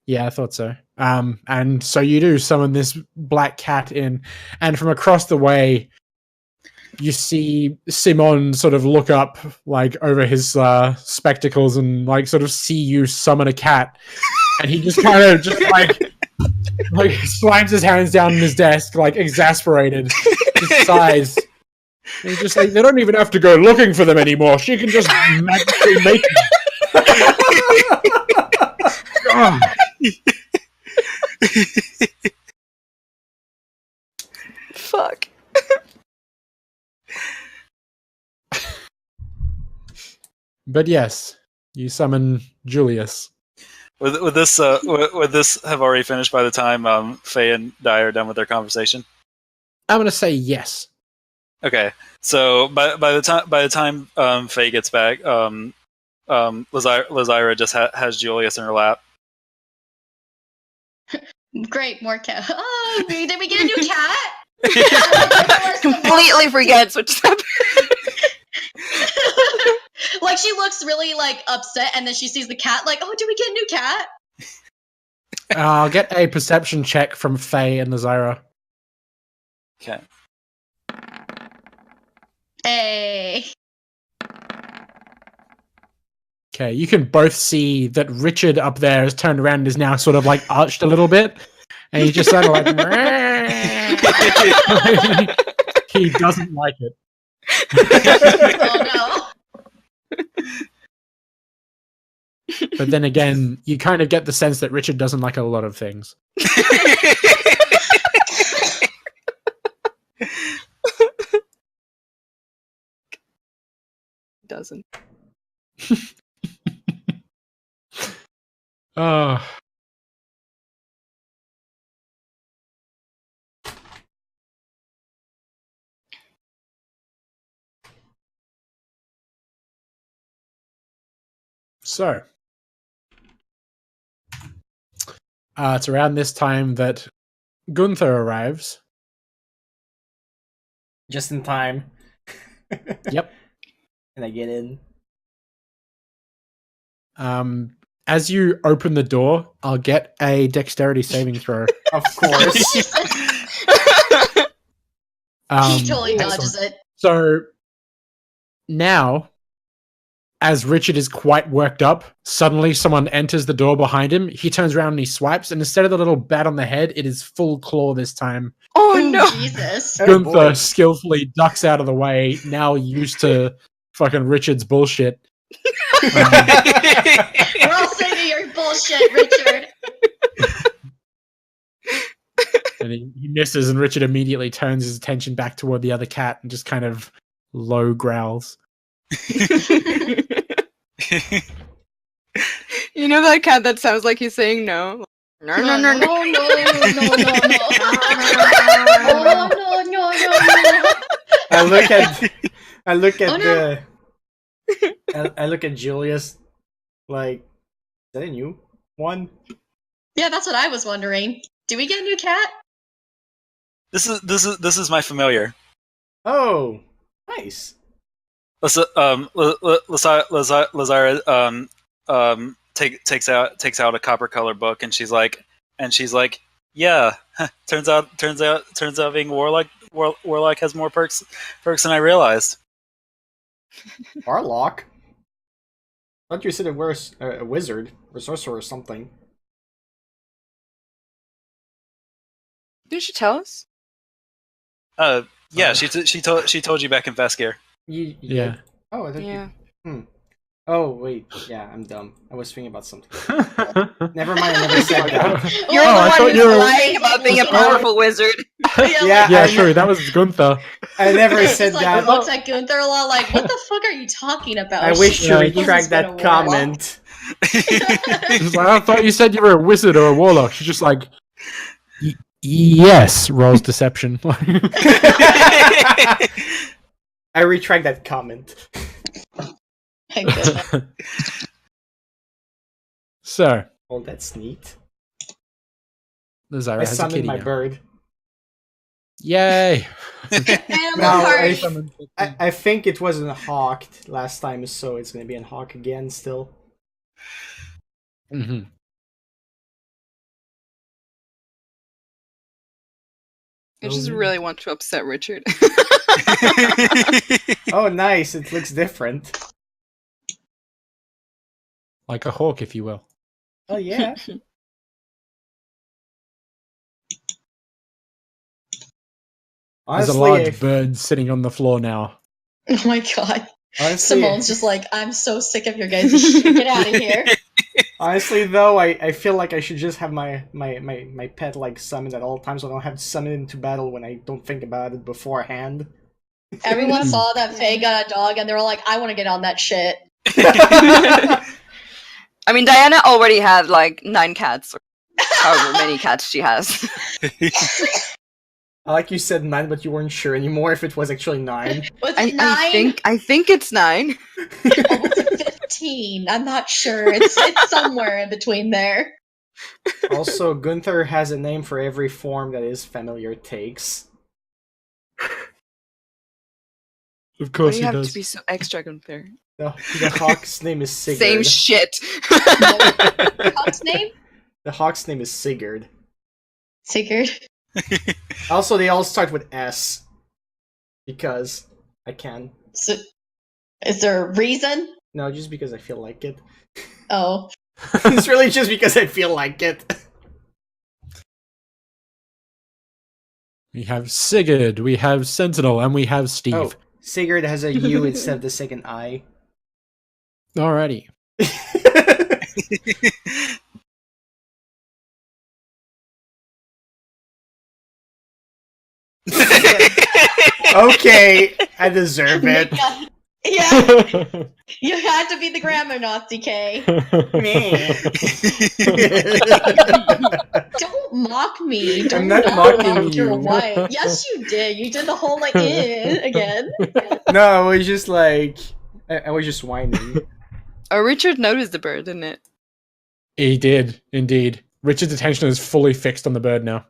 Yeah, I thought so. And so you do summon this black cat in, and from across the way, you see Simon sort of look up, over his spectacles, and sort of see you summon a cat, and he just kind of slams his hands down on his desk, exasperated, just sighs, And he's just like, they don't even have to go looking for them anymore. She can just magically make them. God. Fuck. But yes, you summon Julius. Would this have already finished by the time Faye and Di are done with their conversation? I'm going to say yes. Okay, so by the time Faye gets back, Lazira just has Julius in her lap. Great, more cat. Oh, did we get a new cat? Completely forgets what just happened. Like she looks really like upset, and then she sees the cat. Like, oh, did we get a new cat? I'll get a perception check from Faye and Lazira. Okay. Hey. Okay, you can both see that Richard up there has turned around and is now sort of like arched a little bit. And he's just sort of like... he doesn't like it. Oh no. But then again, you kind of get the sense that Richard doesn't like a lot of things. Doesn't. Oh. So, it's around this time that Gunther arrives. Just in time. Yep. And I get in. As you open the door, I'll get a dexterity saving throw. Of course. He totally dodges it. So now, as Richard is quite worked up, suddenly someone enters the door behind him. He turns around and he swipes, and instead of the little bat on the head, it is full claw this time. Oh no! Jesus. Gunther skillfully ducks out of the way, now used to fucking Richard's bullshit. We're all sick of your bullshit, Richard. And he misses, and Richard immediately turns his attention back toward the other cat and just kind of low growls. You know that cat that sounds like he's saying no? No, no, no, no. No, no, no, no, no. Oh, no, no, no, no. I look at Oh, no. I look at Julius like, is that a new one? Yeah, that's what I was wondering. Do we get a new cat? This is my familiar. Oh, nice. Lazira takes out a copper colored book, and she's like, yeah, turns out being warlock has more perks than I realized. Warlock? I thought you said it was a wizard or sorcerer or something. Did she tell us? Yeah, she told you back in Veskir. Yeah. Oh, I thought Yeah. you. Oh wait, yeah, I'm dumb. I was thinking about something. Never mind, I never said that. You're Oh, I the thought one you who's were- lying about being a powerful wizard. Yeah, Yeah, I true. That was Gunther. I never He's said like, that. looks at Gunther a lot like, what the fuck are you talking about? I wish Yeah, you this retract has been a that comment. He's like, I thought you said you were a wizard or a warlock. She's just like, yes, rolls deception. I retract that comment. Thank goodness. So, Oh, that's neat. Lazira I has a summoned kitty my now. bird. Yay! Animal No, heart. I think it wasn't hawked last time, so it's gonna be in hawk again still. Mm-hmm. I just really want to upset Richard. Oh, nice! It looks different. Like a hawk, if you will. Oh yeah. There's a Honestly, large bird sitting on the floor now. Oh my god. honestly, Simone's just like, I'm so sick of your guys' shit. Get out of here. honestly, though, I feel like I should just have my pet like summoned at all times, so I don't have to summon it into battle when I don't think about it beforehand. Everyone saw that Faye got a dog and they were like, I want to get on that shit. I mean, Diana already had like 9 cats, or however many cats she has. Like you said 9, but you weren't sure anymore if it was actually 9. Was it 9? I think it's 9. Or was it 15? I'm not sure. It's somewhere in between there. Also, Gunther has a name for every form that his familiar takes. Of Why course do he you have does. to be so extra unfair? The hawk's name is Sigurd. Same shit. Hawk's name? The hawk's name is Sigurd. Sigurd. Also, they all start with S. Because I can. So, is there a reason? No, just because I feel like it. Oh. It's really just because I feel like it. We have Sigurd, we have Sentinel, and we have Steve. Oh, Sigurd has a U instead of the second I. Alrighty. Okay, I deserve it. Yeah, you had to be the grammar Nazi, K. Don't mock me. Don't I'm not mocking mock your you. wife. Yes, you did. You did the whole like again. No, I was just like, I was just whining. Oh, Richard noticed the bird, didn't it? He did, indeed. Richard's attention is fully fixed on the bird now.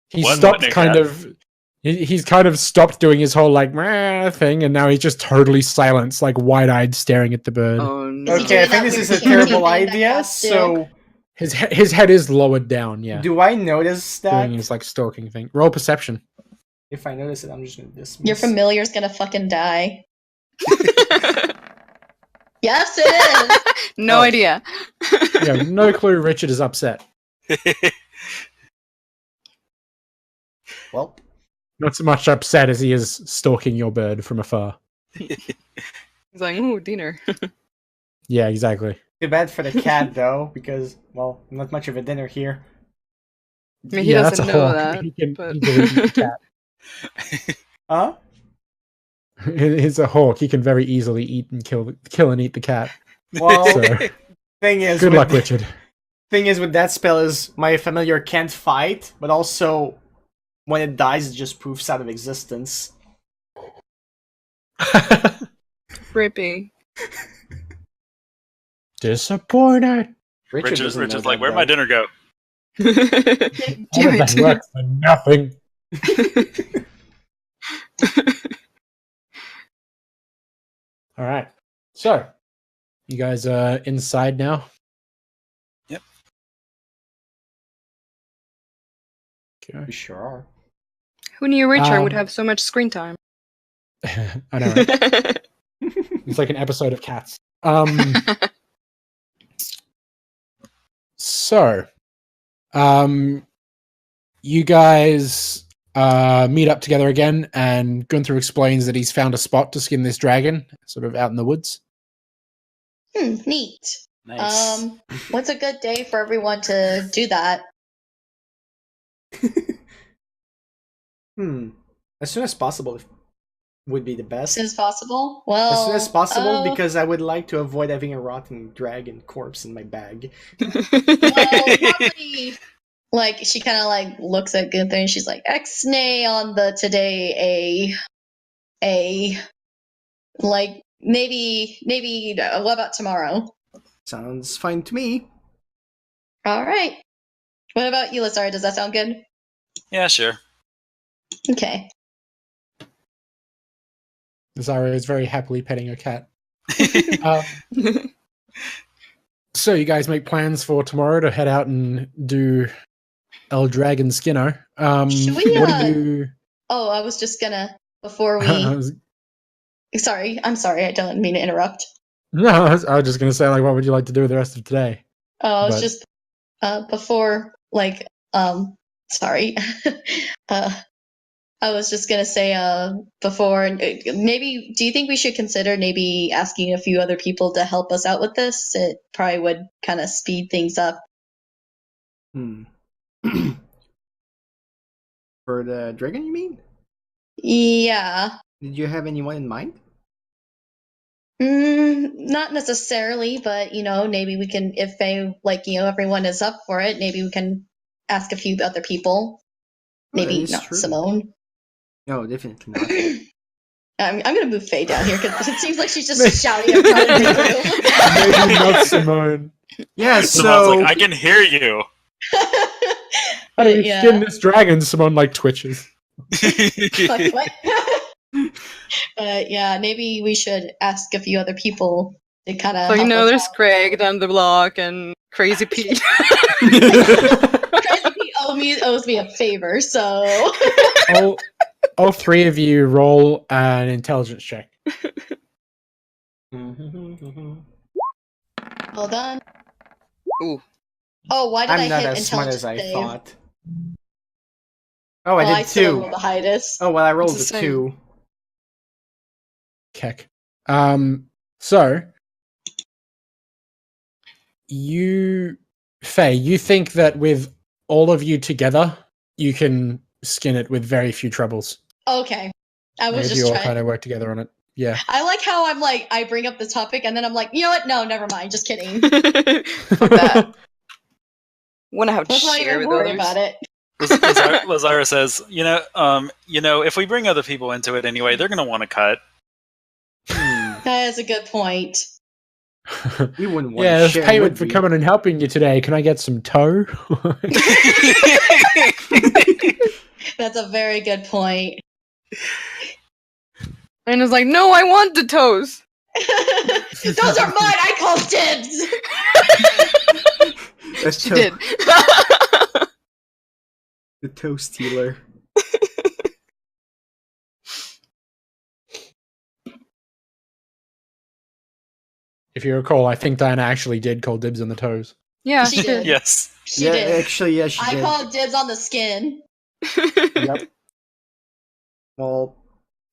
He One stopped lightning kind cat. of... He's kind of stopped doing his whole, like, meh thing, and now he's just totally silenced, like, wide-eyed staring at the bird. Oh no. Is he Okay, I doing think that this is a weird kinky terrible thing that idea, cats do? so His head is lowered down, yeah. do I notice that? Doing his, like, stalking thing. Roll perception. If I notice it, I'm just gonna dismiss. Your familiar's gonna fucking die. Yes, it is. No Oh. idea. You have no clue Richard is upset. Well, Not so much upset as he is stalking your bird from afar. He's like, ooh, dinner. Yeah, exactly. too bad for the cat, though, because, well, not much of a dinner here. I mean, he that's doesn't a know hawk. that. He can but- easily eat the cat. Huh? He's a hawk. He can very easily eat and kill and eat the cat. Well, So, thing is, good with luck, Richard. thing is with that spell is my familiar can't fight, but also when it dies, it just poofs out of existence. Rippy. Disappointed. Doesn't know Richard's that, like, where'd my though. dinner go? Damn How did that it. work for nothing? All right. So, you guys are inside now. Yep. Okay. We sure are. Who knew Richard would Um, have so much screen time? I know. Right? It's like an episode of Cats. So, you guys meet up together again, and Gunther explains that he's found a spot to skin this dragon, sort of out in the woods. Neat. Nice. What's a good day for everyone to do that? As soon as possible would be the As best. soon as possible? Well, As soon as possible, oh, because I would like to avoid having a rotten dragon corpse in my bag. well, probably, like, she kind of, like, looks at Gunther and she's like, X-nay on the today, like, maybe, what about tomorrow? Sounds fine to me. Alright. What about you, Lazara? Does that sound good? Yeah, sure. Okay. Zara is very happily petting her cat. So you guys make plans for tomorrow to head out and do El Dragon Skinner. Should we, what do you... Oh, I was just gonna, before we... Sorry, I'm sorry, I don't mean to interrupt. No, I was just going to say, like, what would you like to do with the rest of today? I was But- just, before, like, Sorry. I was just gonna say before, maybe do you think we should consider maybe asking a few other people to help us out with this? It probably would kind of speed things up. Hmm. For the dragon, you mean? Yeah. Did you have anyone in mind? Not necessarily, but maybe we can, if they everyone is up for it, maybe we can ask a few other people. Oh, that Maybe is not true. Simone. No, definitely not. I'm gonna move Faye down here because it seems like she's just shouting across the room. Maybe not Simone. Yeah, Simone's so like, I can hear you. How do we Yeah. skin this dragon? Simone like twitches. Fuck, what? But yeah, maybe we should ask a few other people to kind of. So help us there's out. Craig down the block and Crazy Pete. Crazy Pete owes me a favor, so. all three of you roll an intelligence check. Hold on. Ooh. Oh, why did I'm I not hit as smart intelligence as I save? thought. Oh, I Well, did still two. rolled the highest. Oh well, I rolled It's a the same. 2. Keck. So you, Faye, you think that with all of you together, you can skin it with very few troubles. Okay. I was Maybe just you all trying. kind of work together on it. Yeah. I like how I bring up the topic and then I'm like, you know what? No, never mind. Just kidding. Fuck that. Wanna have Let's not share even with worry others? about it. Lazara says, if we bring other people into it anyway, they're gonna want to cut. That is a good point. We wouldn't want Yeah, to as share. payment would for we? coming and helping you today, can I get some toe? That's a very good point. And it's like, no, I want the toes. Those are mine. I call dibs. That's She did. The toe stealer. If you recall, I think Diana actually did call dibs on the toes. Yeah, She she did. did. Yes. She yeah, did. actually, yeah, she I did. called dibs on the skin. Yep. Well,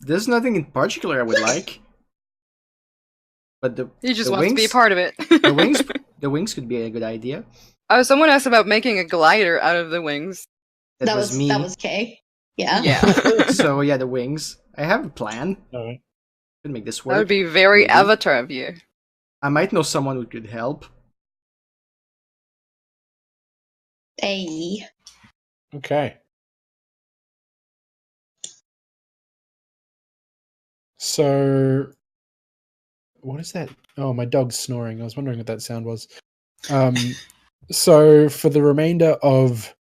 there's nothing in particular I would like, but the He just the wants to be a wings, part of it. the wings could be a good idea. Oh, someone asked about making a glider out of the wings. That was me. That was Kay. Yeah. Yeah. So yeah, the wings. I have a plan. Alright. Could make this work. That would be very Maybe. Avatar of you. I might know someone who could help. Hey. Okay. So, what is that? Oh, my dog's snoring. I was wondering what that sound was. So, for the remainder of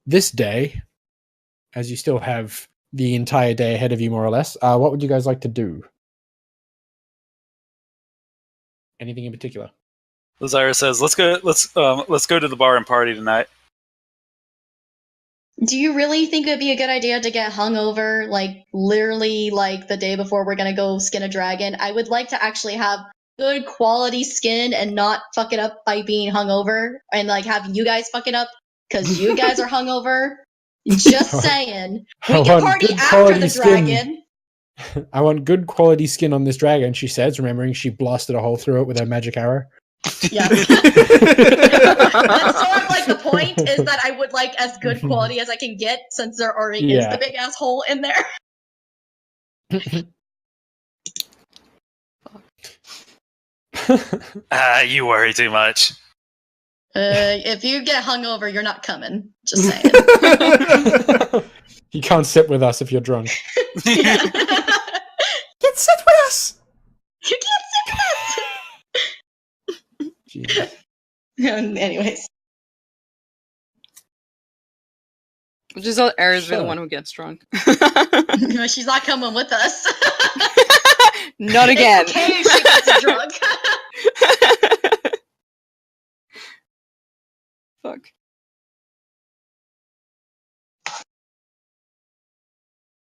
this day, as you still have the entire day ahead of you, more or less, what would you guys like to do? Anything in particular? Lazara says, let's go to the bar and party tonight. Do you really think it would be a good idea to get hungover, like literally like the day before we're gonna go skin a dragon? I would like to actually have good quality skin and not fuck it up by being hungover and like have you guys fuck it up because you guys are hungover. Just saying. We I can want party good after quality the skin. dragon. I want good quality skin on this dragon, she says, remembering she blasted a hole through it with her magic arrow. Yeah. That's sort of like the point is that I would like as good quality as I can get since there already is Yeah. the big ass hole in there. You worry too much. If you get hungover, you're not coming. Just saying. You can't sit with us if you're drunk. Yeah. Get sit with us. You can't sit with us. Jesus. Anyways. Just all Ares be the Sure. one who gets drunk. No, she's not coming with us. Not again. It's okay if she gets drunk. Fuck.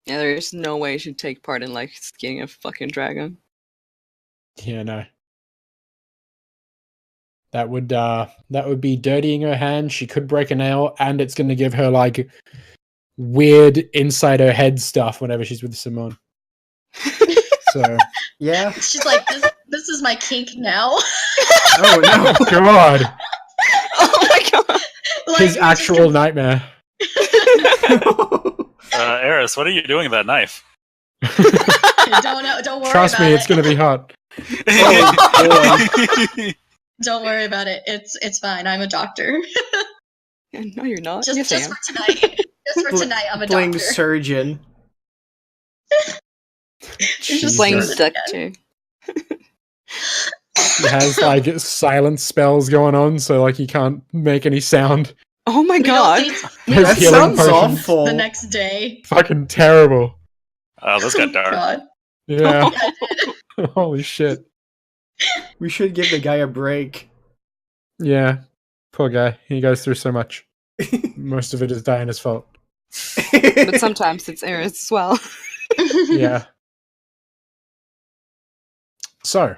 Yeah, there's no way she'd take part in like skinning a fucking dragon. Yeah, no. That would be dirtying her hand. She could break a nail, and it's going to give her like weird inside her head stuff whenever she's with Simone. So Yeah. She's like, this is my kink now. Oh no. God, Oh my god. Like, his we just actual nightmare. Eris, what are you doing with that knife? don't worry Trust about me, it. it's going to be hot. Don't worry about it. It's fine. I'm a doctor. No, you're not. Just Yes, I am. for tonight. Just for tonight, I'm a Playing doctor. surgeon. Just Playing Jesus. secretary. He has like silence spells going on, so like he can't make any sound. Oh my We don't god. see- we His don't That see healing sounds potion. awful. the next day. Fucking terrible. Oh, this got dark. God. Yeah. Yeah, I did. Holy shit. We should give the guy a break. Yeah. Poor guy. He goes through so much. Most of it is Diana's fault. But sometimes it's Eris as well. Yeah. So.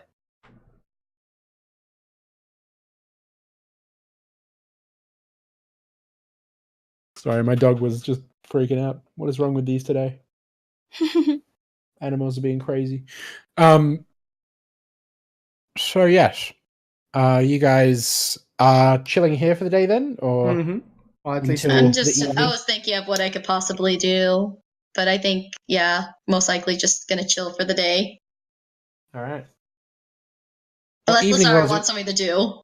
Sorry, my dog was just freaking out. What is wrong with these today? Animals are being crazy. So yes. You guys are chilling here for the day then? Or Mm-hmm. Well, at least Until- I'm the just. evening? I was thinking of what I could possibly do, but I think, yeah, most likely just gonna chill for the day. Alright. Unless evening Lazara was it? wants something to do.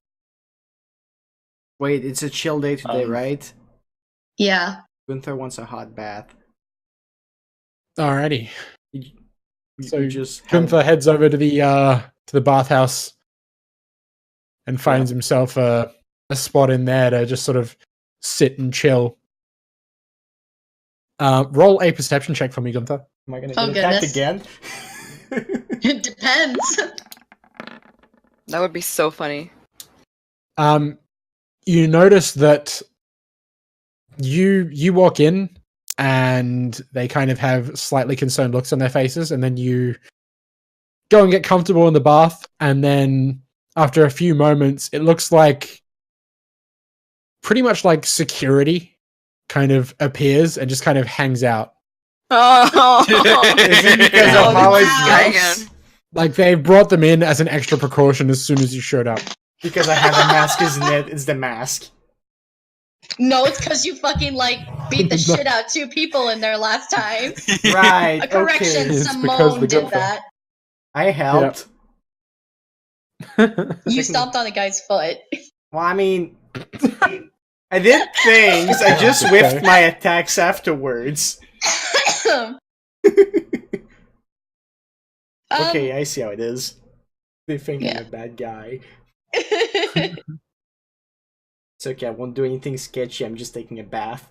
wait, it's a chill day today, right? Yeah. Gunther wants a hot bath. Alrighty. You So just have- Gunther heads over to the bathhouse and finds himself a spot in there to just sort of sit and chill. Roll a perception check for me, Gunther. Am I gonna Oh, get attacked goodness. again? It depends. That would be so funny. You notice that you walk in and they kind of have slightly concerned looks on their faces, and then you go and get comfortable in the bath, and then after a few moments, it looks like pretty much like security kind of appears and just kind of hangs out. Oh, Is it because of how I Dragon. dress? Like they brought them in as an extra precaution as soon as you showed up. Because I have a mask, isn't it? It's the mask. No, it's because you fucking like beat the shit out 2 people in there last time. Right. A correction, Okay. It's because Simone the did Gunther. that. I helped. You stomped on the guy's foot. Well, I mean, I did things. I just Okay. whiffed my attacks afterwards. Okay, I see how it is. They think Yeah. I'm a bad guy. It's okay, I won't do anything sketchy. I'm just taking a bath.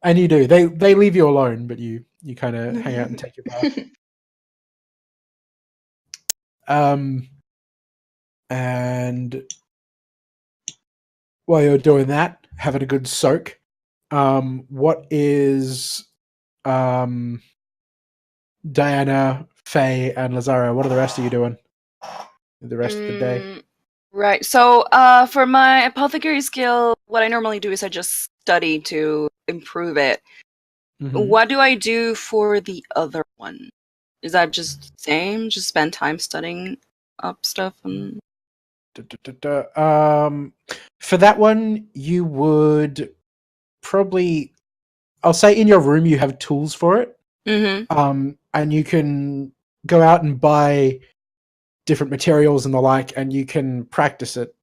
And you do. They leave you alone, but you kind of hang out and take your bath. And while you're doing that, having a good soak, what is Diana, Faye, and Lazaro? What are the rest of you doing? The rest of the day. Right. So, for my apothecary skill, what I normally do is I just study to improve it. Mhm. What do I do for the other one? Is that just the same? Just spend time studying up stuff and For that one, you would probably, I'll say in your room you have tools for it. And you can go out and buy different materials and the like, and you can practice it.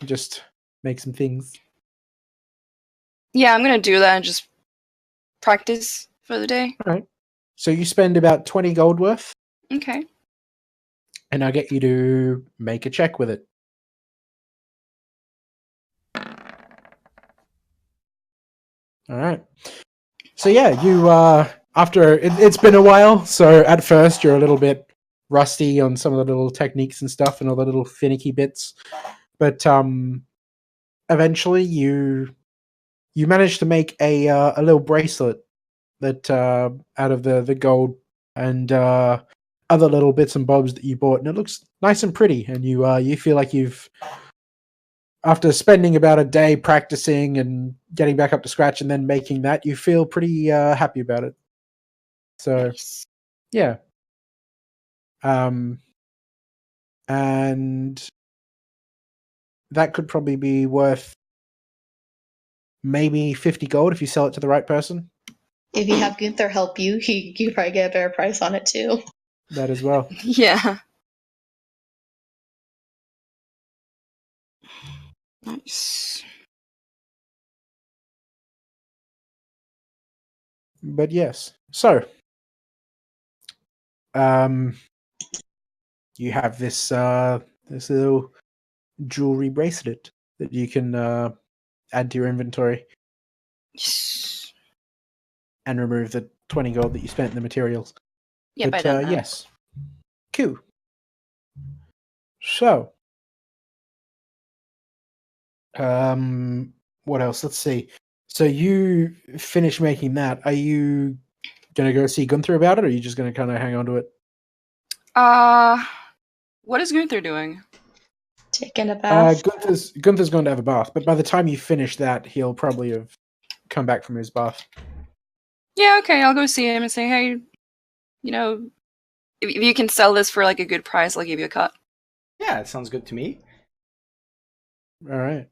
Just make some things. Yeah, I'm gonna do that and just practice for the day. So you spend about 20 gold worth, Okay. and I'll get you to make a check with it. All right. So yeah, you after it's been a while, so at first you're a little bit rusty on some of the little techniques and stuff and all the little finicky bits, but eventually you manage to make a little bracelet that out of the gold, and other little bits and bobs that you bought, and it looks nice and pretty. And you feel like you've, after spending about a day practicing and getting back up to scratch, and then making that, you feel pretty happy about it. So Nice. yeah, and that could probably be worth maybe 50 gold if you sell it to the right person. If you have Gunther help you, you could probably get a better price on it too. That as well. Yeah. Nice. But yes, so you have this this little jewelry bracelet that you can add to your inventory Yes. and remove the 20 gold that you spent in the materials. Yep, But I done that. yes, cool. So, what else? Let's see. So you finish making that. Are you gonna go see Gunther about it, or are you just gonna kind of hang on to it? What is Gunther doing? Taking a bath. Gunther's going to have a bath, but by the time you finish that, he'll probably have come back from his bath. Yeah, okay, I'll go see him and say, hey, you know, if you can sell this for like a good price, I'll give you a cut. Yeah, it sounds good to me. All right.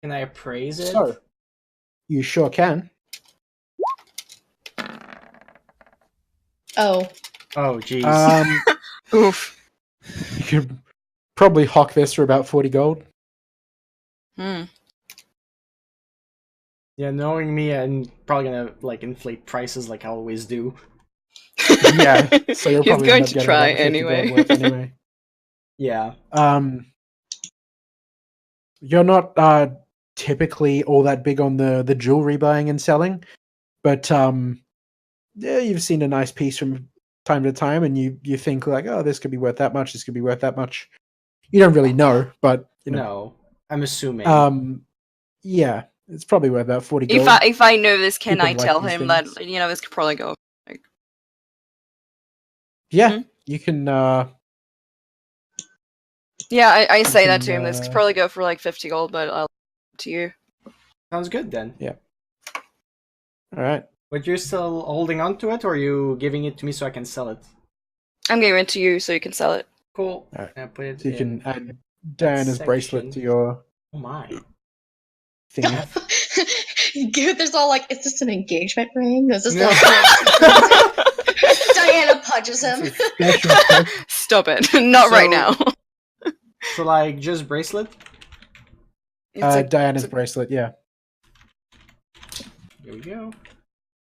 Can I appraise it? So, you sure can. Oh, jeez. Oof. You could probably hawk this for about 40 gold. Hmm. Yeah, knowing me, I'm probably gonna like inflate prices like I always do. Yeah, so you'll He's probably going end up to getting try about 50 anyway. gold worth anyway. Yeah. You're not typically all that big on the jewelry buying and selling, but yeah, you've seen a nice piece from time to time, and you think like, oh, this could be worth that much. This could be worth that much. You don't really know, but you know. No, I'm assuming. Yeah, it's probably worth about 40 gold. If I know this, can People I like tell these him things. that this could probably go? Yeah, you can. Yeah, I say that can, to him. This could probably go for like 50 gold, but I'll to you. Sounds good then. Yeah. All right. But you're still holding on to it, or are you giving it to me so I can sell it? I'm giving it to you so you can sell it. Cool. Alright. I put it So you in. can add Diana's bracelet section. to your Oh my. thing. Gunther's all like, "Is this an engagement ring? Is this No. like?" Diana punches him. Stop it! Not right now. So like just bracelet? Diana's bracelet, yeah. Here we go.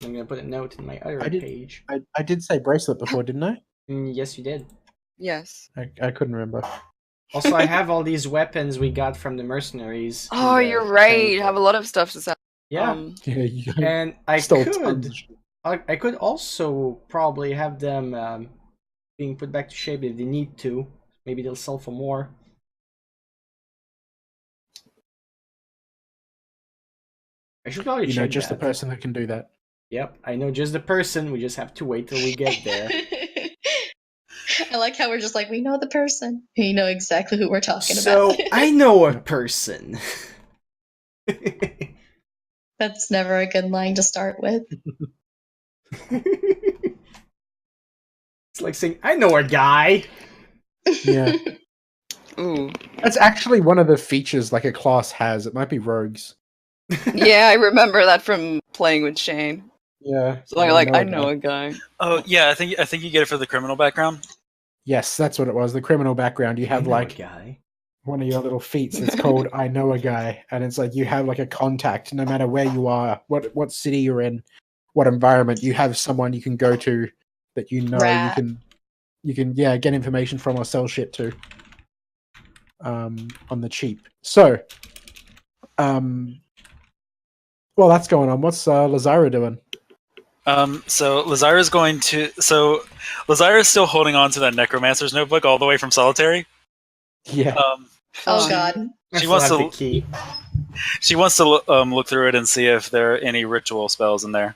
I'm gonna put a note in my other I did- page. I did say bracelet before, didn't I? Yes, you did. Yes. I couldn't remember. Also, I have all these weapons we got from the mercenaries. in Oh, the you're right. training You have a lot of stuff to sell. Yeah, Yeah, you and I stole could, tons of shit. I could also probably have them being put back to shape if they need to. Maybe they'll sell for more. I should probably check just the that. person that can do that. Yep, I know just the person. We just have to wait till we get there. I like how we're just like, we know the person. We know exactly who we're talking So about. I know a person. That's never a good line to start with. It's like saying, I know a guy. Yeah. Ooh. That's actually one of the features like a class has. It might be rogues. Yeah, I remember that from playing with Shane. Yeah. So I know a guy. Oh yeah, I think you get it for the criminal background. Yes, that's what it was. The criminal background. You I have know like a guy. one of your little feats. It's called I know a guy, and it's like you have like a contact no matter where you are, what city you're in, what environment. You have someone you can go to that you know Rat. you can get information from or sell shit to on the cheap. So well, that's going on. What's Lazara doing? So Lazara's still holding on to that necromancer's notebook all the way from solitary. Yeah. Oh god. I She still wants have to- the key. She wants to look through it and see if there are any ritual spells in there.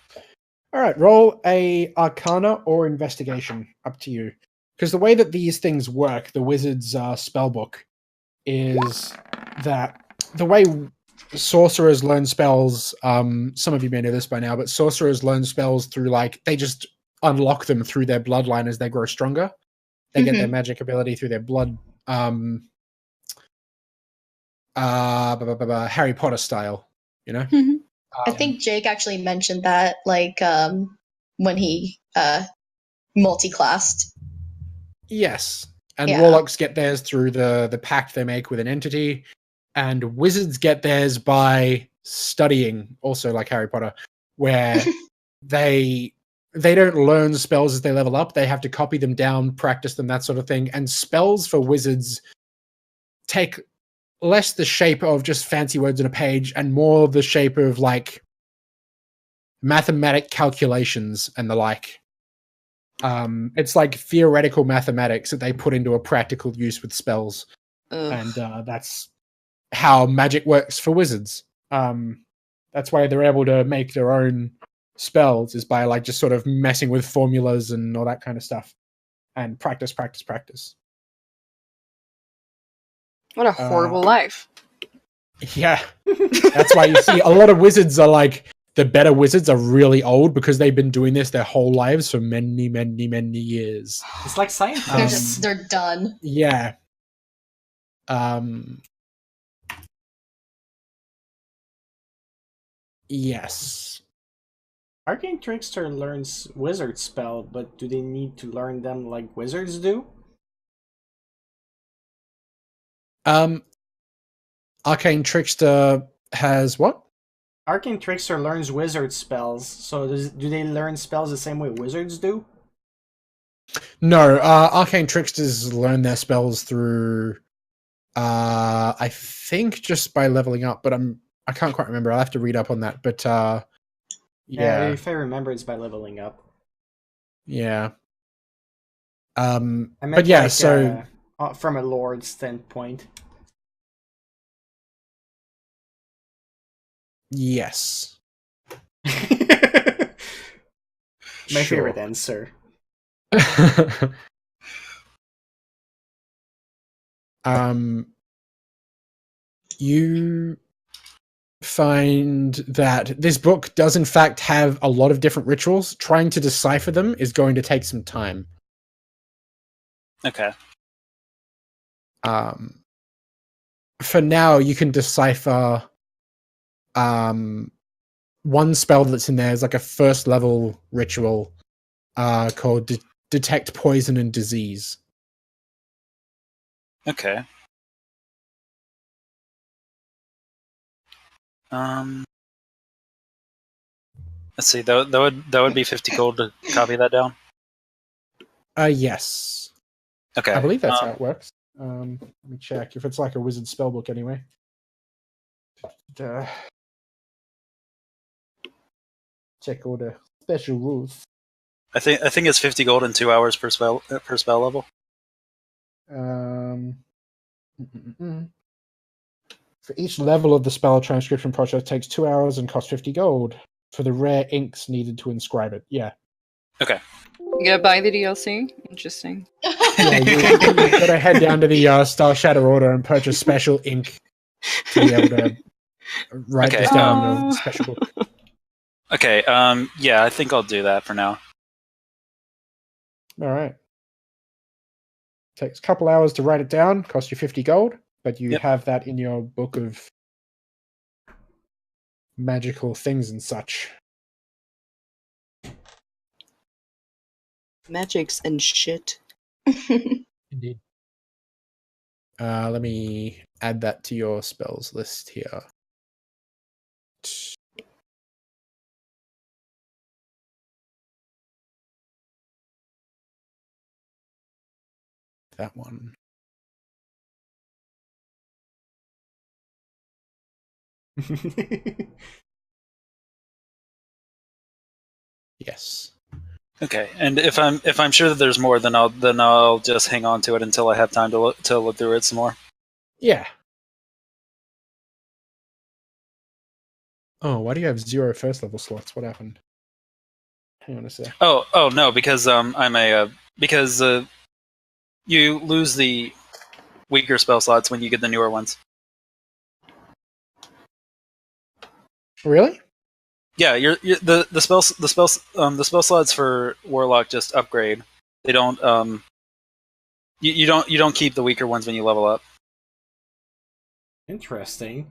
All right, roll a Arcana or Investigation. Up to you. Because the way that these things work, the wizard's spellbook, is that the way sorcerers learn spells. Some of you may know this by now, but sorcerers learn spells through they just unlock them through their bloodline as they grow stronger. They get their magic ability through their blood. Harry Potter style, you know. I think Jake actually mentioned that, when he multi-classed. Yes, and Yeah. warlocks get theirs through the pact they make with an entity, and wizards get theirs by studying, also like Harry Potter, where they don't learn spells as they level up. They have to copy them down, practice them, that sort of thing. And spells for wizards take less the shape of just fancy words on a page and more the shape of mathematic calculations and the like. It's like theoretical mathematics that they put into a practical use with spells. Ugh. And that's how magic works for wizards. That's why they're able to make their own spells, is by just sort of messing with formulas and all that kind of stuff, and practice. What a horrible life. Yeah, that's why you see a lot of wizards are the better wizards are really old because they've been doing this their whole lives for many, many, many years. It's like scientists. They're done. Yeah. Yes. Arcane Trickster learns wizard spell, but do they need to learn them like wizards do? Arcane Trickster has what? Arcane Trickster learns wizard spells, so do they learn spells the same way wizards do? No, Arcane Tricksters learn their spells through, I think just by leveling up, but I can't quite remember. I'll have to read up on that, but yeah. If I remember, it's by leveling up. Yeah. I meant but yeah, so from a lord standpoint. Yes. My favorite answer. You find that this book does in fact have a lot of different rituals. Trying to decipher them is going to take some time. Okay. For now, you can decipher one spell that's in there is a first level ritual called Detect Poison and Disease. Okay. Let's see. That would be 50 gold to copy that down. Yes. Okay. I believe that's how it works. Let me check if it's like a wizard spellbook anyway. Check all the special rules. I think it's 50 gold and 2 hours per spell level. For each level of the spell, transcription process takes 2 hours and costs 50 gold for the rare inks needed to inscribe it. Yeah. Okay. You gotta buy the DLC? Interesting. Yeah, you gotta head down to the Star Shadow Order and purchase special ink to be able to write this down in a special book. Okay, yeah, I think I'll do that for now. Alright. Takes a couple hours to write it down, costs you 50 gold, but you have that in your book of magical things and such. Magics and shit. Indeed. Let me add that to your spells list here. That one. Yes. Okay, and if I'm sure that there's more, then I'll just hang on to it until I have time to look through it some more. Yeah. Oh, why do you have 0 first level slots? What happened? You want to say? Oh no, because I'm a because you lose the weaker spell slots when you get the newer ones. Really? Yeah, the spell slots for Warlock just upgrade. They don't you don't keep the weaker ones when you level up. Interesting.